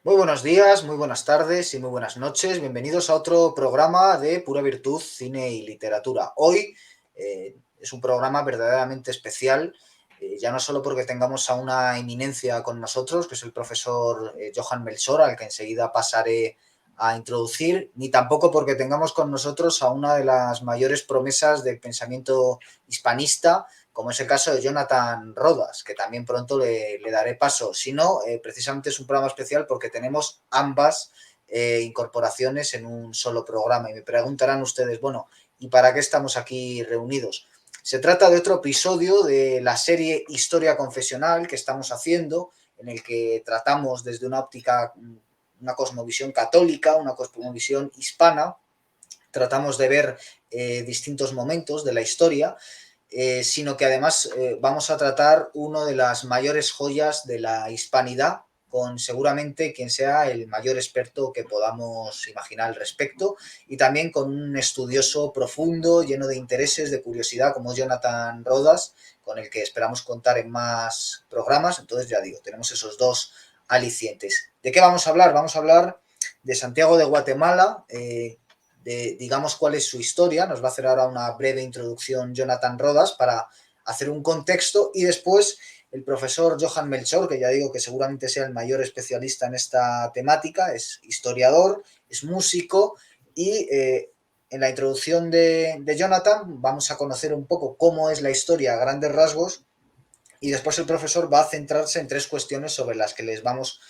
Muy buenos días, muy buenas tardes y muy buenas noches. Bienvenidos a otro programa de Pura Virtud, Cine y Literatura. Hoy es un programa verdaderamente especial, ya no solo porque tengamos a una eminencia con nosotros, que es el profesor Johan Melchor, al que enseguida pasaré a introducir, ni tampoco porque tengamos con nosotros a una de las mayores promesas del pensamiento hispanista, como es el caso de Jonathan Rodas, que también pronto le daré paso. Si no, precisamente es un programa especial porque tenemos ambas incorporaciones en un solo programa. Y me preguntarán ustedes, bueno, ¿y para qué estamos aquí reunidos? Se trata de otro episodio de la serie Historia Confesional que estamos haciendo, en el que tratamos desde una óptica, una cosmovisión católica, una cosmovisión hispana, tratamos de ver distintos momentos de la historia, sino que además vamos a tratar una de las mayores joyas de la hispanidad, con seguramente quien sea el mayor experto que podamos imaginar al respecto, y también con un estudioso profundo, lleno de intereses, de curiosidad, como Jonathan Rodas, con el que esperamos contar en más programas. Entonces, ya digo, tenemos esos dos alicientes. ¿De qué vamos a hablar? Vamos a hablar de Santiago de Guatemala, de, digamos, cuál es su historia. Nos va a hacer ahora una breve introducción Jonathan Rodas para hacer un contexto, y después el profesor Johan Melchor, que ya digo que seguramente sea el mayor especialista en esta temática, es historiador, es músico, y en la introducción de Jonathan vamos a conocer un poco cómo es la historia a grandes rasgos, y después el profesor va a centrarse en tres cuestiones sobre las que le vamos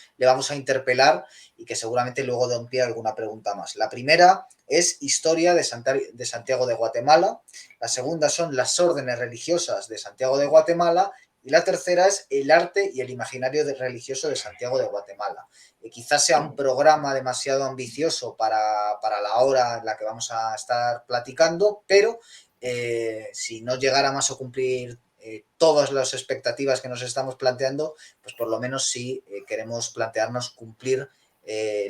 a interpelar y que seguramente luego den pie a alguna pregunta más. La primera es historia de Santiago de Guatemala, la segunda son las órdenes religiosas de Santiago de Guatemala, y la tercera es el arte y el imaginario religioso de Santiago de Guatemala. Quizás sea un programa demasiado ambicioso para la hora en la que vamos a estar platicando, pero si no llegáramos a cumplir todas las expectativas que nos estamos planteando, pues por lo menos sí queremos plantearnos cumplir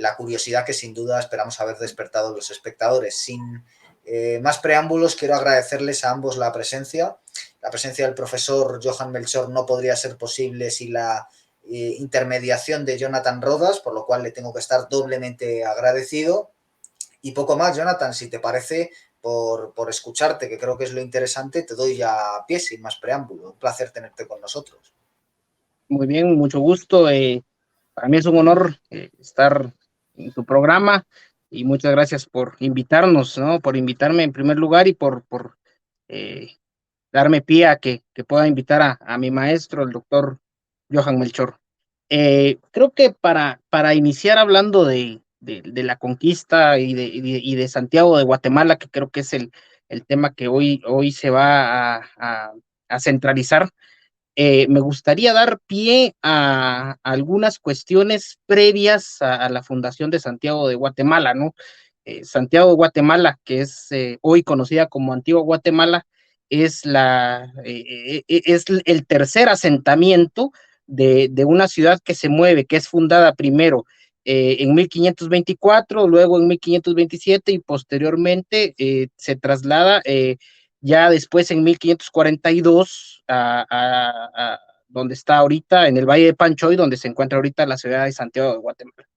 la curiosidad que sin duda esperamos haber despertado los espectadores. Sin más preámbulos, quiero agradecerles a ambos la presencia. La presencia del profesor Johan Melchor no podría ser posible sin la intermediación de Jonathan Rodas, por lo cual le tengo que estar doblemente agradecido. Y poco más, Jonathan, si te parece, por escucharte, que creo que es lo interesante, te doy ya pie sin más preámbulo. Un placer tenerte con nosotros. Muy bien, mucho gusto. Para mí es un honor estar en tu programa y muchas gracias por invitarnos, ¿no? Por invitarme en primer lugar y por eh, darme pie a que pueda invitar a mi maestro, el doctor Johan Melchor. Creo que para iniciar hablando de la conquista y de Santiago de Guatemala, que creo que es el tema que hoy se va a centralizar, me gustaría dar pie a algunas cuestiones previas a la fundación de Santiago de Guatemala, ¿no? Santiago de Guatemala, que es hoy conocida como Antigua Guatemala, es el tercer asentamiento de una ciudad que se mueve, que es fundada primero en 1524, luego en 1527 y posteriormente se traslada ya después en 1542 donde está ahorita, en el Valle de Panchoy, donde se encuentra ahorita la ciudad de Santiago de Guatemala,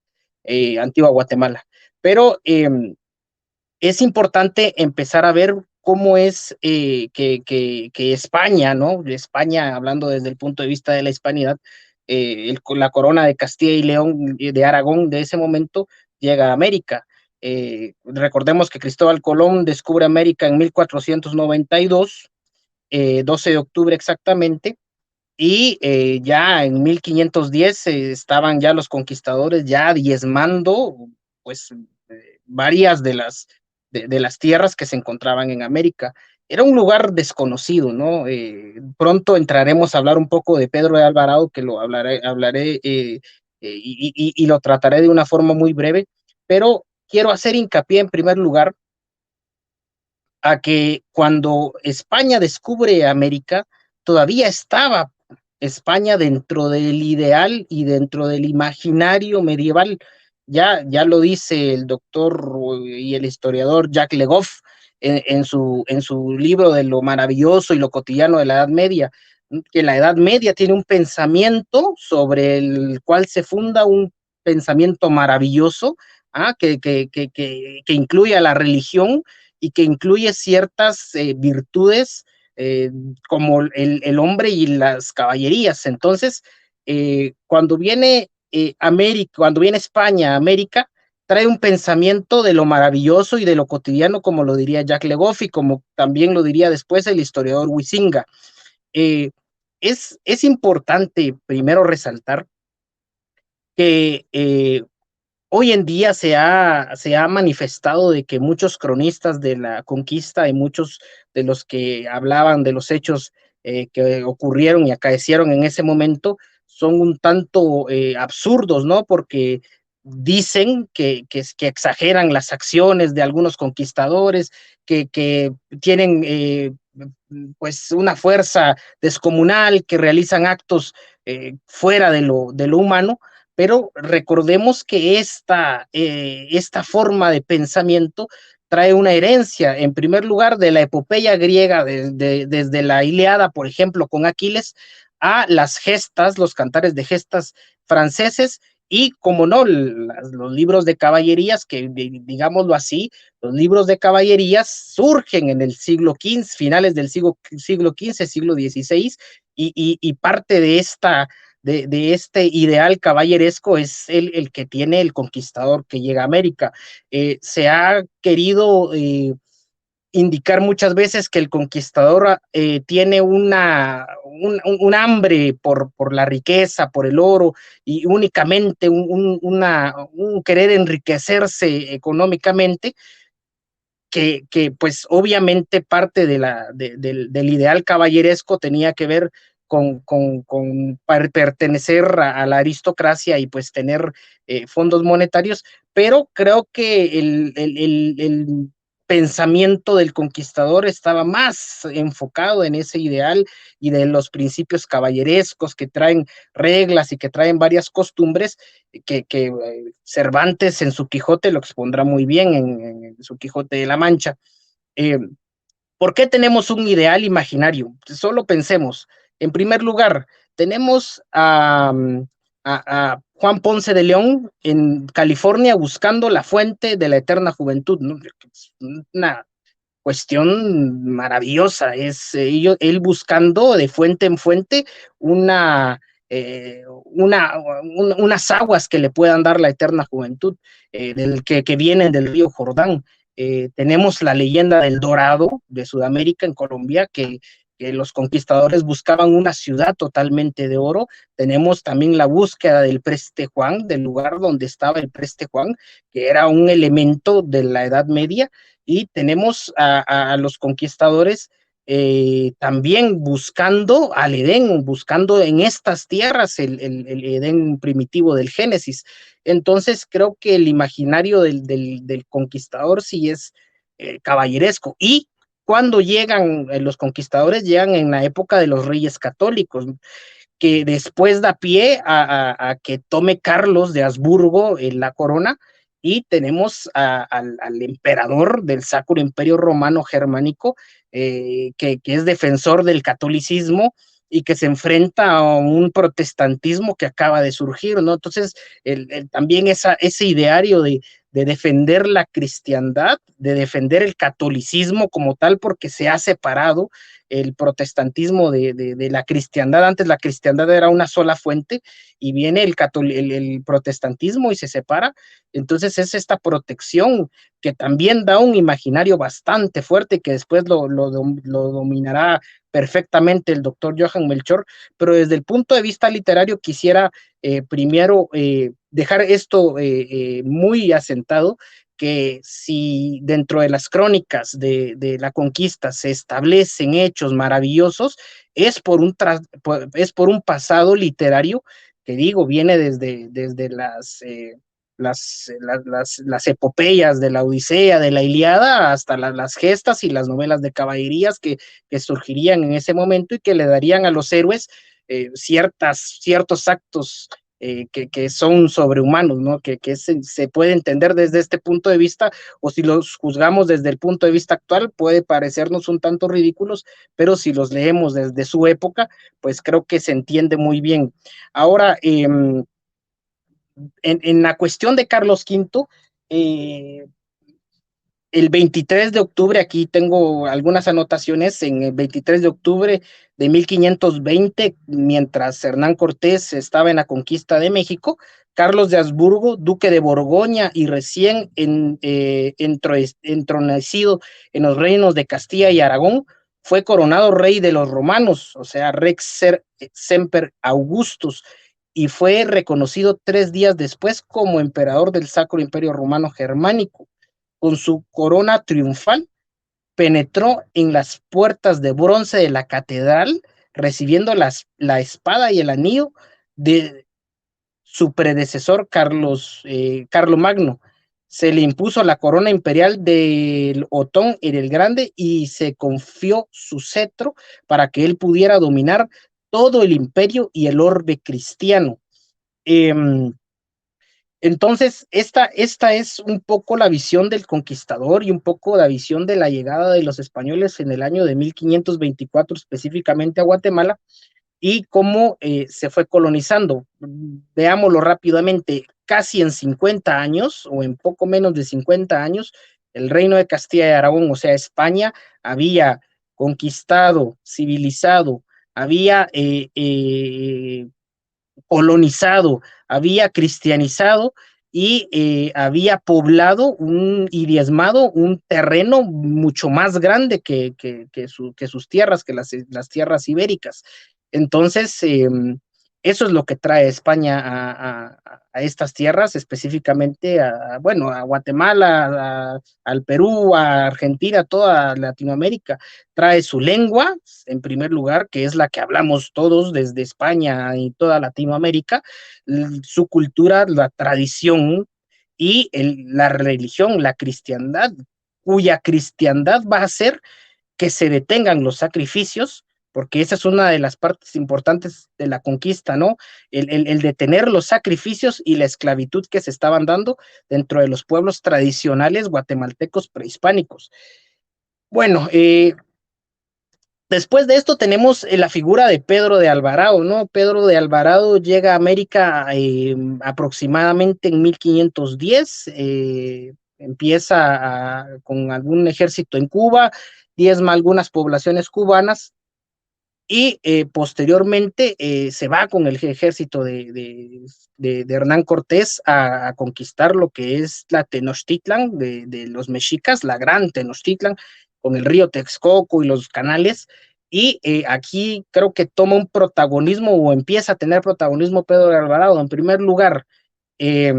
Antigua Guatemala. Pero es importante empezar a ver cómo es que España, ¿no? España, hablando desde el punto de vista de la hispanidad, la corona de Castilla y León, de Aragón, de ese momento, llega a América. Recordemos que Cristóbal Colón descubre América en 1492, 12 de octubre exactamente, y ya en 1510 estaban ya los conquistadores ya diezmando pues varias de las tierras que se encontraban en América. Era un lugar desconocido, ¿no? Pronto entraremos a hablar un poco de Pedro de Alvarado, que lo hablaré y lo trataré de una forma muy breve, pero quiero hacer hincapié en primer lugar a que cuando España descubre América, todavía estaba España dentro del ideal y dentro del imaginario medieval. Ya lo dice el doctor y el historiador Jacques Le Goff en su libro de lo maravilloso y lo cotidiano de la Edad Media, que la Edad Media tiene un pensamiento sobre el cual se funda un pensamiento maravilloso, que incluye a la religión y que incluye ciertas virtudes como el hombre y las caballerías. Entonces, cuando viene América, cuando viene España a América, trae un pensamiento de lo maravilloso y de lo cotidiano, como lo diría Jacques Le Goff y como también lo diría después el historiador Huizinga. Eh, es importante primero resaltar que hoy en día se ha manifestado de que muchos cronistas de la conquista y muchos de los que hablaban de los hechos que ocurrieron y acaecieron en ese momento son un tanto absurdos, ¿no? Porque dicen que exageran las acciones de algunos conquistadores, que tienen pues una fuerza descomunal, que realizan actos fuera de lo humano, pero recordemos que esta forma de pensamiento trae una herencia, en primer lugar, de la epopeya griega, desde la Ilíada, por ejemplo, con Aquiles, a las gestas, los cantares de gestas franceses, y, como no, los libros de caballerías, que digámoslo así, los libros de caballerías surgen en el siglo XV, finales del siglo XV, siglo XVI, y parte de este ideal caballeresco es el que tiene el conquistador que llega a América. Se ha querido indicar muchas veces que el conquistador tiene un hambre por la riqueza, por el oro, y únicamente un querer enriquecerse económicamente, que pues obviamente parte del ideal caballeresco tenía que ver con pertenecer a la aristocracia y pues tener fondos monetarios, pero creo que el pensamiento del conquistador estaba más enfocado en ese ideal y de los principios caballerescos que traen reglas y que traen varias costumbres que Cervantes en su Quijote lo expondrá muy bien en su Quijote de la Mancha. Eh, ¿Por qué tenemos un ideal imaginario? Solo pensemos. En primer lugar, tenemos a Juan Ponce de León en California buscando la fuente de la eterna juventud, ¿no? Es una cuestión maravillosa, es él buscando de fuente en fuente una, unas aguas que le puedan dar la eterna juventud, que vienen del río Jordán. Tenemos la leyenda del Dorado de Sudamérica en Colombia, que los conquistadores buscaban una ciudad totalmente de oro. Tenemos también la búsqueda del Preste Juan, del lugar donde estaba el Preste Juan, que era un elemento de la Edad Media, y tenemos a los conquistadores también buscando al Edén, buscando en estas tierras el Edén primitivo del Génesis. Entonces creo que el imaginario del conquistador sí es caballeresco. Y cuando llegan los conquistadores, llegan en la época de los reyes católicos, que después da pie a que tome Carlos de Habsburgo la corona, y tenemos al emperador del Sacro Imperio Romano Germánico, que es defensor del catolicismo y que se enfrenta a un protestantismo que acaba de surgir, ¿no? Entonces, también ese ideario de defender la cristiandad, de defender el catolicismo como tal, porque se ha separado el protestantismo de la cristiandad. Antes la cristiandad era una sola fuente y viene el protestantismo y se separa. Entonces es esta protección que también da un imaginario bastante fuerte, que después lo dominará perfectamente el doctor Johann Melchor, pero desde el punto de vista literario quisiera primero dejar esto muy asentado, que si dentro de las crónicas de la conquista se establecen hechos maravillosos, es es por un pasado literario que digo, viene desde las epopeyas de la Odisea, de la Ilíada, hasta las gestas y las novelas de caballerías que surgirían en ese momento y que le darían a los héroes ciertos actos que son sobrehumanos, ¿no? Que se puede entender desde este punto de vista, o si los juzgamos desde el punto de vista actual, puede parecernos un tanto ridículos, pero si los leemos desde su época, pues creo que se entiende muy bien. Ahora, en la cuestión de Carlos V, el 23 de octubre, aquí tengo algunas anotaciones, en el 23 de octubre de 1520, mientras Hernán Cortés estaba en la conquista de México, Carlos de Habsburgo, duque de Borgoña y recién entronecido en los reinos de Castilla y Aragón, fue coronado rey de los romanos, o sea, Rex Semper Augustus, y fue reconocido 3 días después como emperador del Sacro Imperio Romano Germánico. Con su corona triunfal, penetró en las puertas de bronce de la catedral, recibiendo la espada y el anillo de su predecesor Carlomagno. Se le impuso la corona imperial del Otón el Grande y se confió su cetro para que él pudiera dominar todo el imperio y el orbe cristiano. Eh, entonces, esta es un poco la visión del conquistador y un poco la visión de la llegada de los españoles en el año de 1524, específicamente a Guatemala, y cómo se fue colonizando. Veámoslo rápidamente, casi en 50 años, o en poco menos de 50 años, el reino de Castilla y Aragón, o sea, España, había conquistado, civilizado, había colonizado, había cristianizado y había poblado y diezmado un terreno mucho más grande que sus tierras, que las tierras ibéricas. Entonces, eso es lo que trae España a estas tierras, específicamente bueno, a Guatemala, al Perú, a Argentina, toda Latinoamérica. Trae su lengua, en primer lugar, que es la que hablamos todos desde España y toda Latinoamérica, su cultura, la tradición y la religión, la cristiandad, cuya cristiandad va a hacer que se detengan los sacrificios, porque esa es una de las partes importantes de la conquista, ¿no? El detener los sacrificios y la esclavitud que se estaban dando dentro de los pueblos tradicionales guatemaltecos prehispánicos. Bueno, después de esto tenemos la figura de Pedro de Alvarado, ¿no? Pedro de Alvarado llega a América aproximadamente en 1510, empieza con algún ejército en Cuba, diezma algunas poblaciones cubanas y posteriormente se va con el ejército de Hernán Cortés a conquistar lo que es la Tenochtitlan de los mexicas, la gran Tenochtitlan, con el río Texcoco y los canales. Y aquí creo que toma un protagonismo o empieza a tener protagonismo Pedro de Alvarado. En primer lugar, eh,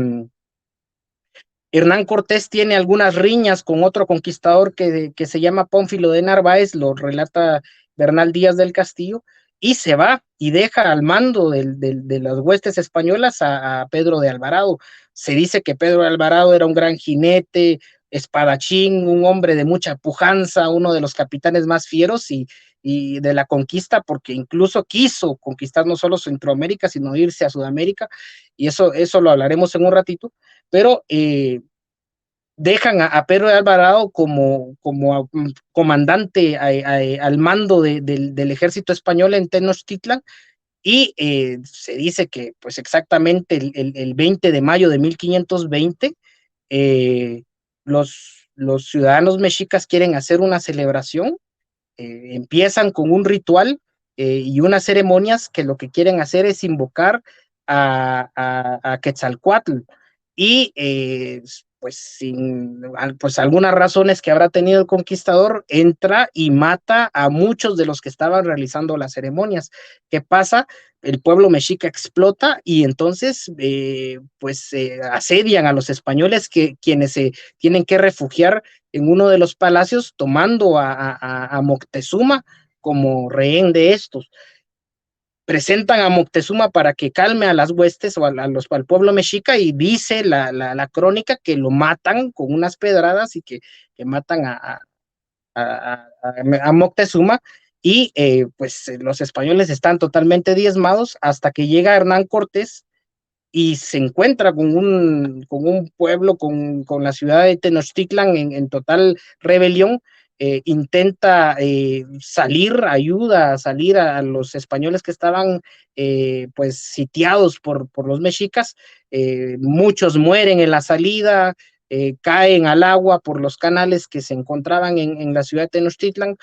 Hernán Cortés tiene algunas riñas con otro conquistador que se llama Pánfilo de Narváez, lo relata Bernal Díaz del Castillo, y se va y deja al mando de las huestes españolas a Pedro de Alvarado. Se dice que Pedro de Alvarado era un gran jinete, espadachín, un hombre de mucha pujanza, uno de los capitanes más fieros y de la conquista, porque incluso quiso conquistar no solo Centroamérica, sino irse a Sudamérica, y eso lo hablaremos en un ratito, pero dejan a Pedro de Alvarado como comandante al mando del ejército español en Tenochtitlan y se dice que pues exactamente el 20 de mayo de 1520 eh, los ciudadanos mexicas quieren hacer una celebración, empiezan con un ritual y unas ceremonias que lo que quieren hacer es invocar a Quetzalcoatl y pues sin pues algunas razones que habrá tenido el conquistador, entra y mata a muchos de los que estaban realizando las ceremonias. ¿Qué pasa? El pueblo mexica explota y entonces pues asedian a los españoles quienes se tienen que refugiar en uno de los palacios tomando a Moctezuma como rehén de estos. Presentan a Moctezuma para que calme a las huestes o al pueblo mexica y dice la crónica que lo matan con unas pedradas y que matan a Moctezuma y pues los españoles están totalmente diezmados hasta que llega Hernán Cortés y se encuentra con un pueblo, con la ciudad de Tenochtitlan en total rebelión. intenta ayuda a salir a los españoles que estaban pues sitiados por los mexicas. Muchos mueren en la salida, caen al agua por los canales que se encontraban en la ciudad de Tenochtitlan,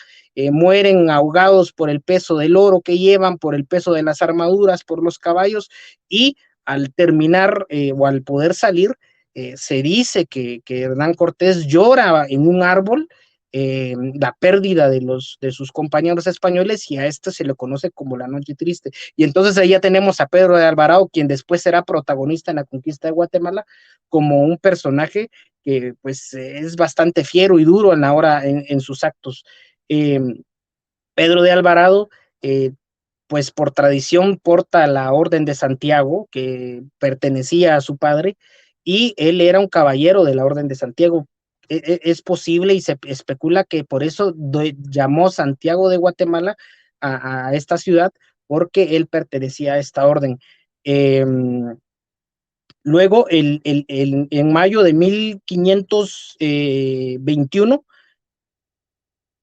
mueren ahogados por el peso del oro que llevan, por el peso de las armaduras, por los caballos, y al terminar o al poder salir, se dice que Hernán Cortés llora en un árbol la pérdida de sus compañeros españoles, y a este se le conoce como la Noche Triste. Y entonces ahí ya tenemos a Pedro de Alvarado, quien después será protagonista en la conquista de Guatemala, como un personaje que pues es bastante fiero y duro en sus actos. Eh, Pedro de Alvarado, pues por tradición porta la Orden de Santiago, que pertenecía a su padre, y él era un caballero de la Orden de Santiago. Es posible y se especula que por eso llamó Santiago de Guatemala a esta ciudad, porque él pertenecía a esta orden. Luego, en mayo de 1521,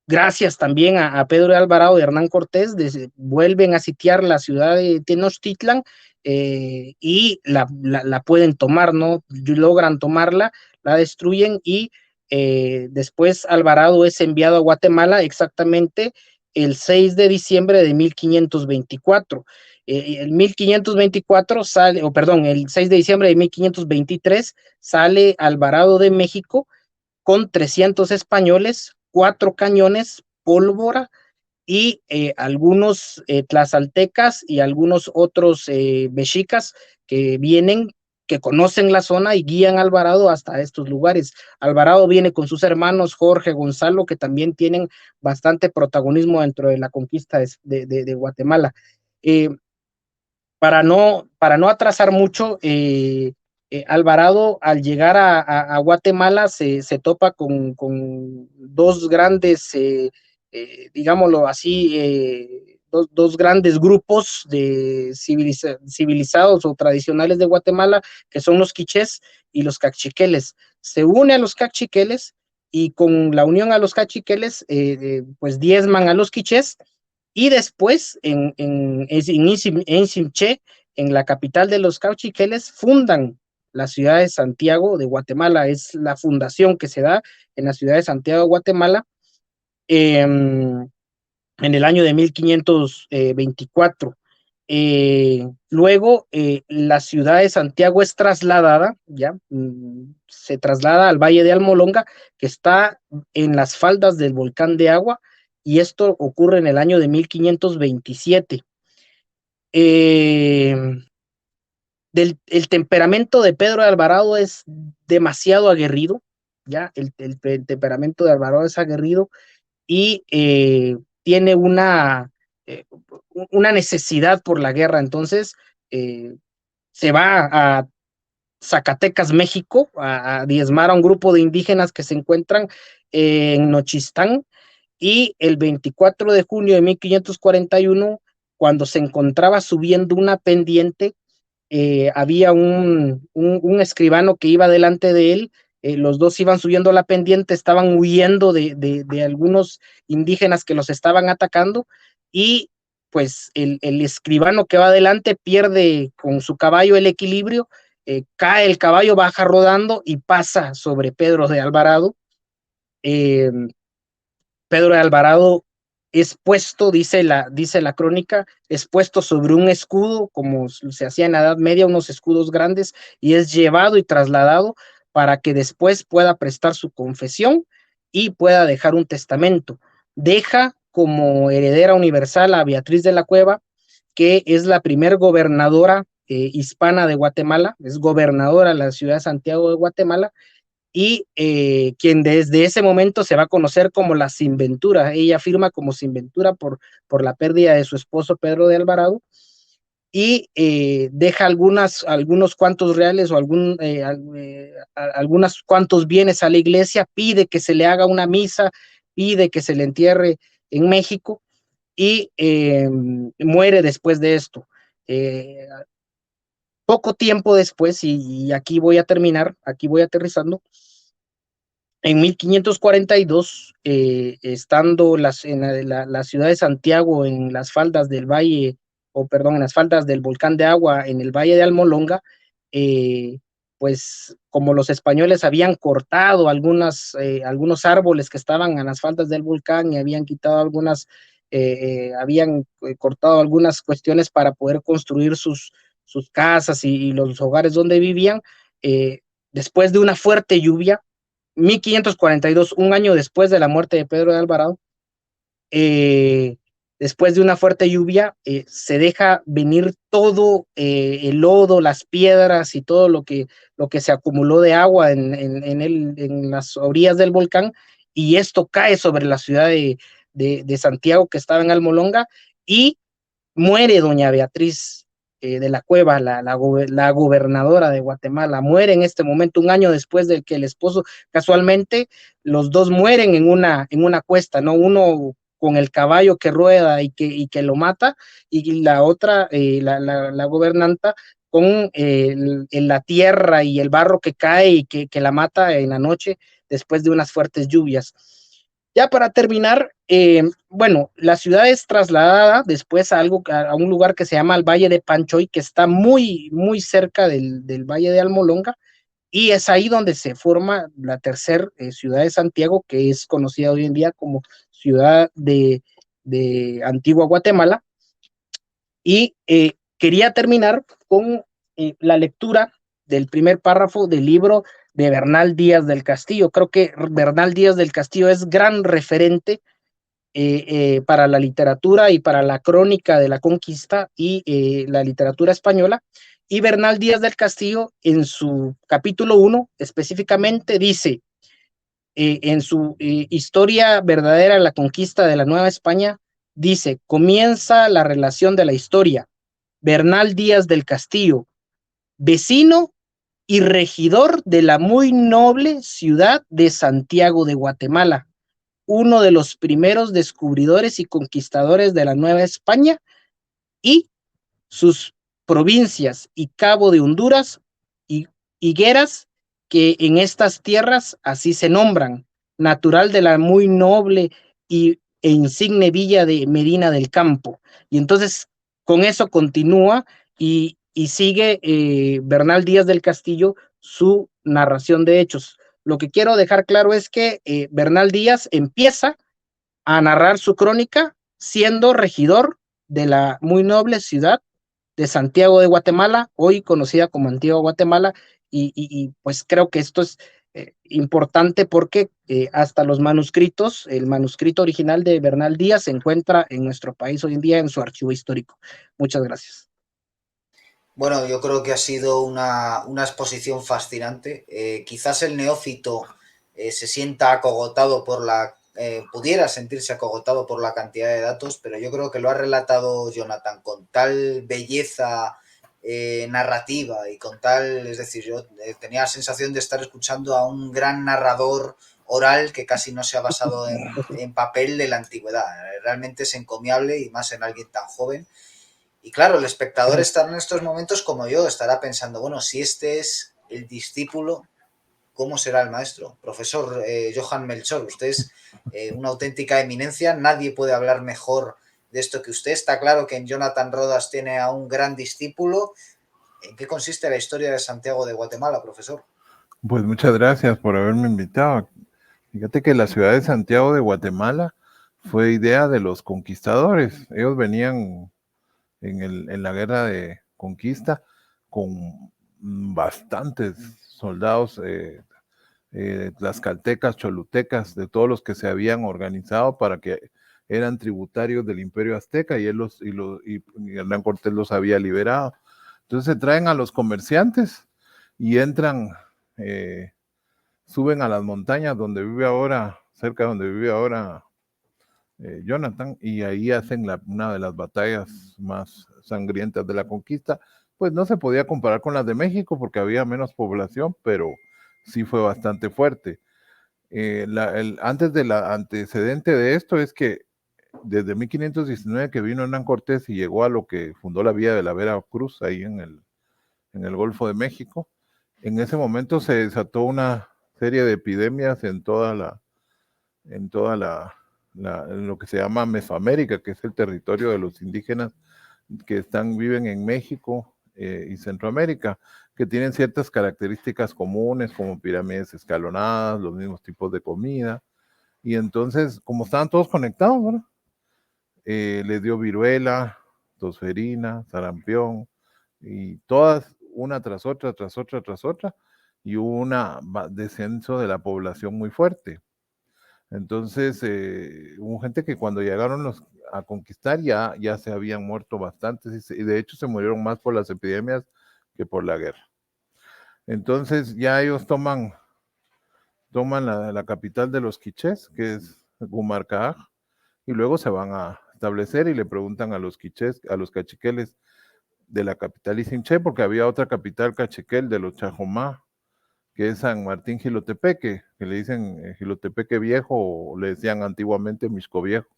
gracias también a Pedro de Alvarado y Hernán Cortés, vuelven a sitiar la ciudad de Tenochtitlan, y la pueden tomar, ¿no? Logran tomarla, la destruyen, y después Alvarado es enviado a Guatemala exactamente el 6 de diciembre de 1524. El 1524 sale, o perdón, el 6 de diciembre de 1523 sale Alvarado de México con 300 españoles, 4 cañones, pólvora, y algunos tlazaltecas y algunos otros mexicas que vienen, que conocen la zona y guían a Alvarado hasta estos lugares. Alvarado viene con sus hermanos Jorge, Gonzalo, que también tienen bastante protagonismo dentro de la conquista de Guatemala. Eh, para no atrasar mucho, Alvarado, al llegar a Guatemala, se topa con dos grandes, digámoslo así, dos grandes grupos de civilizados o tradicionales de Guatemala, que son los quichés y los cachiqueles. Se une a los cachiqueles, y con la unión a los cachiqueles, pues diezman a los quichés, y después en Simché, en la capital de los cauchiqueles, fundan la ciudad de Santiago de Guatemala. Es la fundación que se da en la ciudad de Santiago de Guatemala, en el año de 1524. Luego, la ciudad de Santiago es trasladada, ya se traslada al Valle de Almolonga, que está en las faldas del volcán de Agua, y esto ocurre en el año de 1527. Eh, el temperamento de Pedro de Alvarado es demasiado aguerrido, ya el temperamento de Alvarado es aguerrido, y tiene eh, una necesidad por la guerra. Entonces, se va a Zacatecas, México, a diezmar a un grupo de indígenas que se encuentran en Nochistán, y el 24 de junio de 1541, cuando se encontraba subiendo una pendiente, había un escribano que iba delante de él. Los dos iban subiendo la pendiente, estaban huyendo de algunos indígenas que los estaban atacando, y pues el escribano que va adelante pierde con su caballo el equilibrio, cae el caballo, baja rodando y pasa sobre Pedro de Alvarado. Eh, Pedro de Alvarado es puesto, dice la crónica, es puesto sobre un escudo, como se hacía en la Edad Media, unos escudos grandes, y es llevado y trasladado para que después pueda prestar su confesión y pueda dejar un testamento. Deja como heredera universal a Beatriz de la Cueva, que es la primer gobernadora hispana de Guatemala, es gobernadora de la ciudad de Santiago de Guatemala, y quien desde ese momento se va a conocer como la Sinventura. Ella firma como Sinventura por la pérdida de su esposo Pedro de Alvarado, y deja algunos cuantos reales o algunos cuantos bienes a la iglesia, pide que se le haga una misa, pide que se le entierre en México, y muere después de esto. Poco tiempo después, y aquí voy a terminar, aquí voy aterrizando, En 1542, estando la ciudad de Santiago en las faldas del valle, o perdón, en las faldas del volcán de Agua, en el valle de Almolonga, eh, pues como los españoles habían cortado algunos árboles que estaban en las faldas del volcán y habían quitado habían cortado algunas cuestiones para poder construir sus casas y los hogares donde vivían, después de una fuerte lluvia, 1542, un año después de la muerte de Pedro de Alvarado, eh, después de una fuerte lluvia, se deja venir todo el lodo, las piedras y todo lo que se acumuló de agua en las orillas del volcán, y esto cae sobre la ciudad de Santiago, que estaba en Almolonga, y muere doña Beatriz de la Cueva, la gobernadora de Guatemala, muere en este momento, un año después de que el esposo, casualmente, los dos mueren en una cuesta, ¿no? Uno con el caballo que rueda y que lo mata, y la otra, la gobernanta, con la tierra y el barro que cae y que la mata en la noche después de unas fuertes lluvias. Ya para terminar, bueno, la ciudad es trasladada después a un lugar que se llama el Valle de Panchoy, que está muy cerca del Valle de Almolonga, y es ahí donde se forma la tercera ciudad de Santiago, que es conocida hoy en día como ciudad de Antigua Guatemala. Y quería terminar con la lectura del primer párrafo del libro de Bernal Díaz del Castillo. Creo que Bernal Díaz del Castillo es gran referente para la literatura y para la crónica de la conquista y la literatura española. Y Bernal Díaz del Castillo, en su capítulo 1, específicamente dice, en su historia verdadera, la conquista de la Nueva España, dice, comienza la relación de la historia. Bernal Díaz del Castillo, vecino y regidor de la muy noble ciudad de Santiago de Guatemala, uno de los primeros descubridores y conquistadores de la Nueva España y sus provincias y Cabo de Honduras y higueras, que en estas tierras así se nombran, natural de la muy noble e insigne villa de Medina del Campo. Y entonces con eso continúa y sigue Bernal Díaz del Castillo su narración de hechos. Lo que quiero dejar claro es que Bernal Díaz empieza a narrar su crónica siendo regidor de la muy noble ciudad de Santiago de Guatemala, hoy conocida como Antigua Guatemala, pues creo que esto es importante porque hasta los manuscritos, el manuscrito original de Bernal Díaz se encuentra en nuestro país hoy en día en su archivo histórico. Muchas gracias. Bueno, yo creo que ha sido una exposición fascinante. Quizás el neófito se sienta acogotado pudiera sentirse acogotado por la cantidad de datos, pero yo creo que lo ha relatado Jonathan con tal belleza narrativa y con tal, es decir, yo tenía la sensación de estar escuchando a un gran narrador oral que casi no se ha basado en papel de la antigüedad. Realmente es encomiable y más en alguien tan joven. Y claro, el espectador está en estos momentos como yo, estará pensando, bueno, si este es el discípulo, ¿cómo será el maestro? Profesor Johan Melchor, usted es una auténtica eminencia, nadie puede hablar mejor de esto que usted. Está claro que en Jonathan Rodas tiene a un gran discípulo. ¿En qué consiste la historia de Santiago de Guatemala, profesor? Pues muchas gracias por haberme invitado. Fíjate que la ciudad de Santiago de Guatemala fue idea de los conquistadores. Ellos venían en la guerra de conquista con bastantes soldados tlaxcaltecas, cholutecas, de todos los que se habían organizado para que eran tributarios del Imperio Azteca y Hernán Cortés los había liberado. Entonces se traen a los comerciantes y entran, suben a las montañas donde vive ahora, cerca de donde vive ahora Jonathan, y ahí hacen una de las batallas más sangrientas de la conquista. Pues no se podía comparar con las de México porque había menos población, pero sí fue bastante fuerte. El antecedente de esto es que desde 1519 que vino Hernán Cortés y llegó a lo que fundó la vía de la Veracruz, ahí en el Golfo de México, en ese momento se desató una serie de epidemias en en lo que se llama Mesoamérica, que es el territorio de los indígenas que viven en México y Centroamérica, que tienen ciertas características comunes, como pirámides escalonadas, los mismos tipos de comida, y entonces, como estaban todos conectados, ¿verdad? Les dio viruela, tosferina, sarampión, y todas, una tras otra, tras otra, tras otra, y hubo un descenso de la población muy fuerte. Entonces, hubo gente que cuando llegaron a conquistar ya se habían muerto bastantes, y de hecho se murieron más por las epidemias que por la guerra. Entonces, ya ellos toman la capital de los quichés, que es Gumarcaaj, y luego se van a establecer y le preguntan a los quichés, a los cachiqueles de la capital Isinché, porque había otra capital cachiquel de los Chajomá, que es San Martín Jilotepeque, que le dicen Jilotepeque Viejo, o le decían antiguamente Mixco Viejo.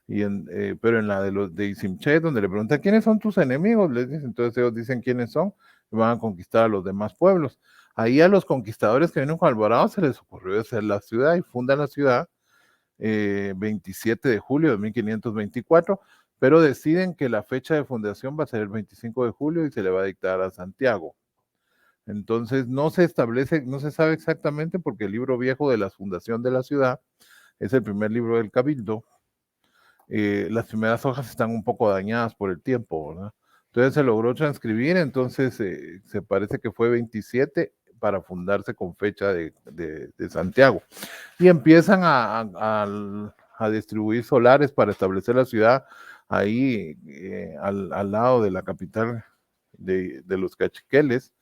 Pero en la de los de Isimché, donde le preguntan quiénes son tus enemigos, les dicen, entonces ellos dicen quiénes son, y van a conquistar a los demás pueblos. Ahí a los conquistadores que vienen con Alvarado se les ocurrió hacer la ciudad y fundan la ciudad 27 de julio de 1524, pero deciden que la fecha de fundación va a ser el 25 de julio y se le va a dictar a Santiago. Entonces no se establece, no se sabe exactamente porque el libro viejo de la fundación de la ciudad es el primer libro del Cabildo. Las primeras hojas están un poco dañadas por el tiempo, ¿verdad? Entonces se logró transcribir, entonces se parece que fue 27 para fundarse con fecha de Santiago. Y empiezan a distribuir solares para establecer la ciudad ahí al lado de la capital de los cachiqueles,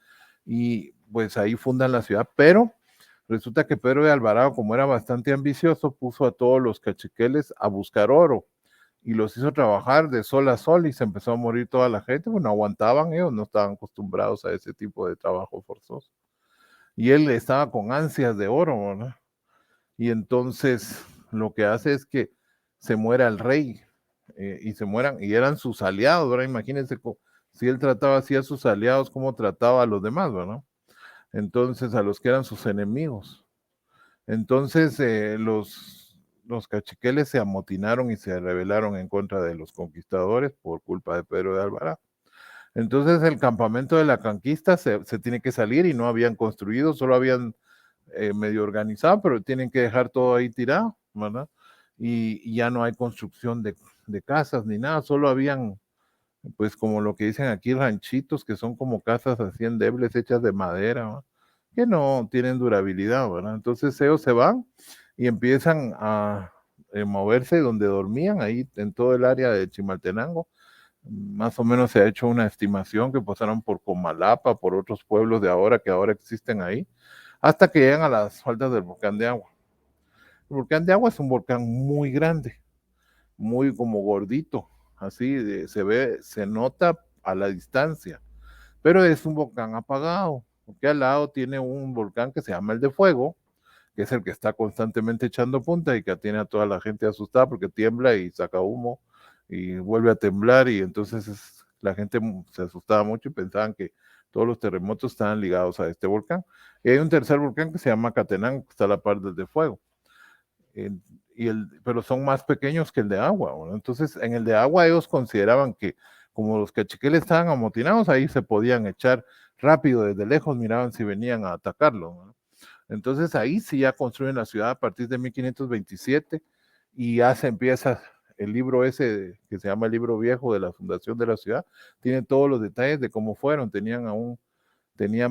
y pues ahí fundan la ciudad, pero resulta que Pedro de Alvarado, como era bastante ambicioso, puso a todos los cachiqueles a buscar oro y los hizo trabajar de sol a sol y se empezó a morir toda la gente, pues no aguantaban, ellos no estaban acostumbrados a ese tipo de trabajo forzoso. Y él estaba con ansias de oro, ¿verdad? Y entonces lo que hace es que se muera el rey y se mueran, y eran sus aliados, ¿verdad? Imagínense si él trataba así a sus aliados, cómo trataba a los demás, ¿verdad? Entonces a los que eran sus enemigos. Entonces los cachiqueles se amotinaron y se rebelaron en contra de los conquistadores por culpa de Pedro de Alvarado. Entonces el campamento de la conquista se tiene que salir y no habían construido, solo habían medio organizado, pero tienen que dejar todo ahí tirado, ¿verdad? Y ya no hay construcción de casas ni nada, solo habían, pues como lo que dicen aquí, ranchitos, que son como casas así endebles, hechas de madera, ¿verdad? Que no tienen durabilidad, ¿verdad? Entonces ellos se van y empiezan a moverse donde dormían, ahí en todo el área de Chimaltenango. Más o menos se ha hecho una estimación que pasaron por Comalapa, por otros pueblos de ahora que ahora existen ahí, hasta que llegan a las faldas del volcán de Agua. El volcán de Agua es un volcán muy grande, muy como gordito, así se nota a la distancia, pero es un volcán apagado, porque al lado tiene un volcán que se llama el de Fuego, que es el que está constantemente echando punta y que tiene a toda la gente asustada porque tiembla y saca humo y vuelve a temblar, y entonces la gente se asustaba mucho y pensaban que todos los terremotos estaban ligados a este volcán. Y hay un tercer volcán que se llama Catenango, que está a la par del de Fuego. Pero son más pequeños que el de Agua, ¿no? Entonces, en el de Agua ellos consideraban que como los cachiqueles estaban amotinados, ahí se podían echar rápido desde lejos, miraban si venían a atacarlo, ¿no? Entonces ahí sí ya construyen la ciudad a partir de 1527 y ya se empieza el libro ese que se llama el libro viejo de la fundación de la ciudad, tiene todos los detalles de cómo fueron, tenían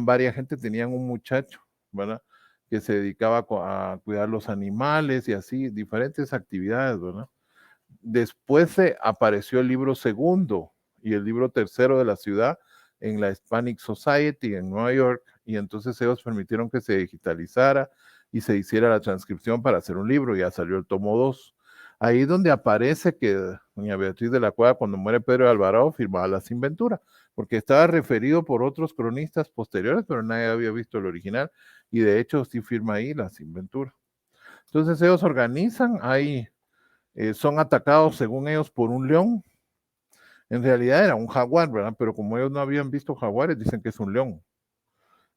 varias gente, tenían un muchacho, ¿verdad? Que se dedicaba a cuidar los animales y así, diferentes actividades, ¿verdad? Después apareció el libro segundo y el libro tercero de la ciudad en la Hispanic Society en Nueva York, y entonces ellos permitieron que se digitalizara y se hiciera la transcripción para hacer un libro, y ya salió el tomo 2. Ahí es donde aparece que doña Beatriz de la Cueva, cuando muere Pedro de Alvarado, firmaba las inventuras, porque estaba referido por otros cronistas posteriores, pero nadie había visto el original, y de hecho sí firma ahí las inventuras. Entonces ellos organizan, ahí son atacados según ellos por un león. En realidad era un jaguar, ¿verdad? Pero como ellos no habían visto jaguares, dicen que es un león.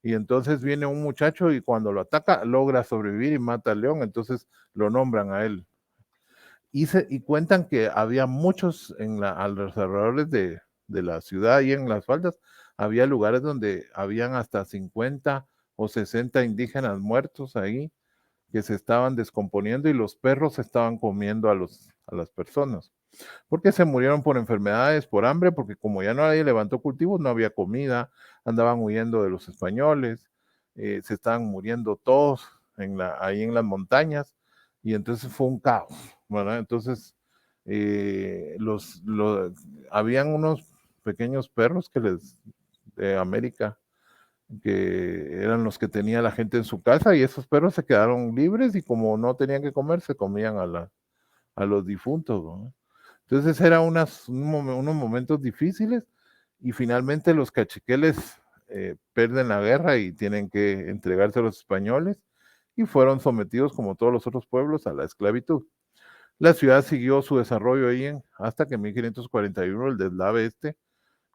Y entonces viene un muchacho y cuando lo ataca logra sobrevivir y mata al león, entonces lo nombran a él. Y cuentan que había muchos a los alrededores de la ciudad y en las faldas, había lugares donde habían hasta 50 o 60 indígenas muertos ahí, que se estaban descomponiendo y los perros estaban comiendo a las personas. Porque se murieron por enfermedades, por hambre, porque como ya nadie levantó cultivos, no había comida, andaban huyendo de los españoles, se estaban muriendo todos ahí en las montañas, y entonces fue un caos, ¿verdad? Entonces, habían unos pequeños perros de América, que eran los que tenía la gente en su casa, y esos perros se quedaron libres, y como no tenían que comer, se comían a los difuntos, ¿no? Entonces eran unos momentos difíciles, y finalmente los cachiqueles pierden la guerra y tienen que entregarse a los españoles y fueron sometidos, como todos los otros pueblos, a la esclavitud. La ciudad siguió su desarrollo ahí hasta que en 1541 el deslave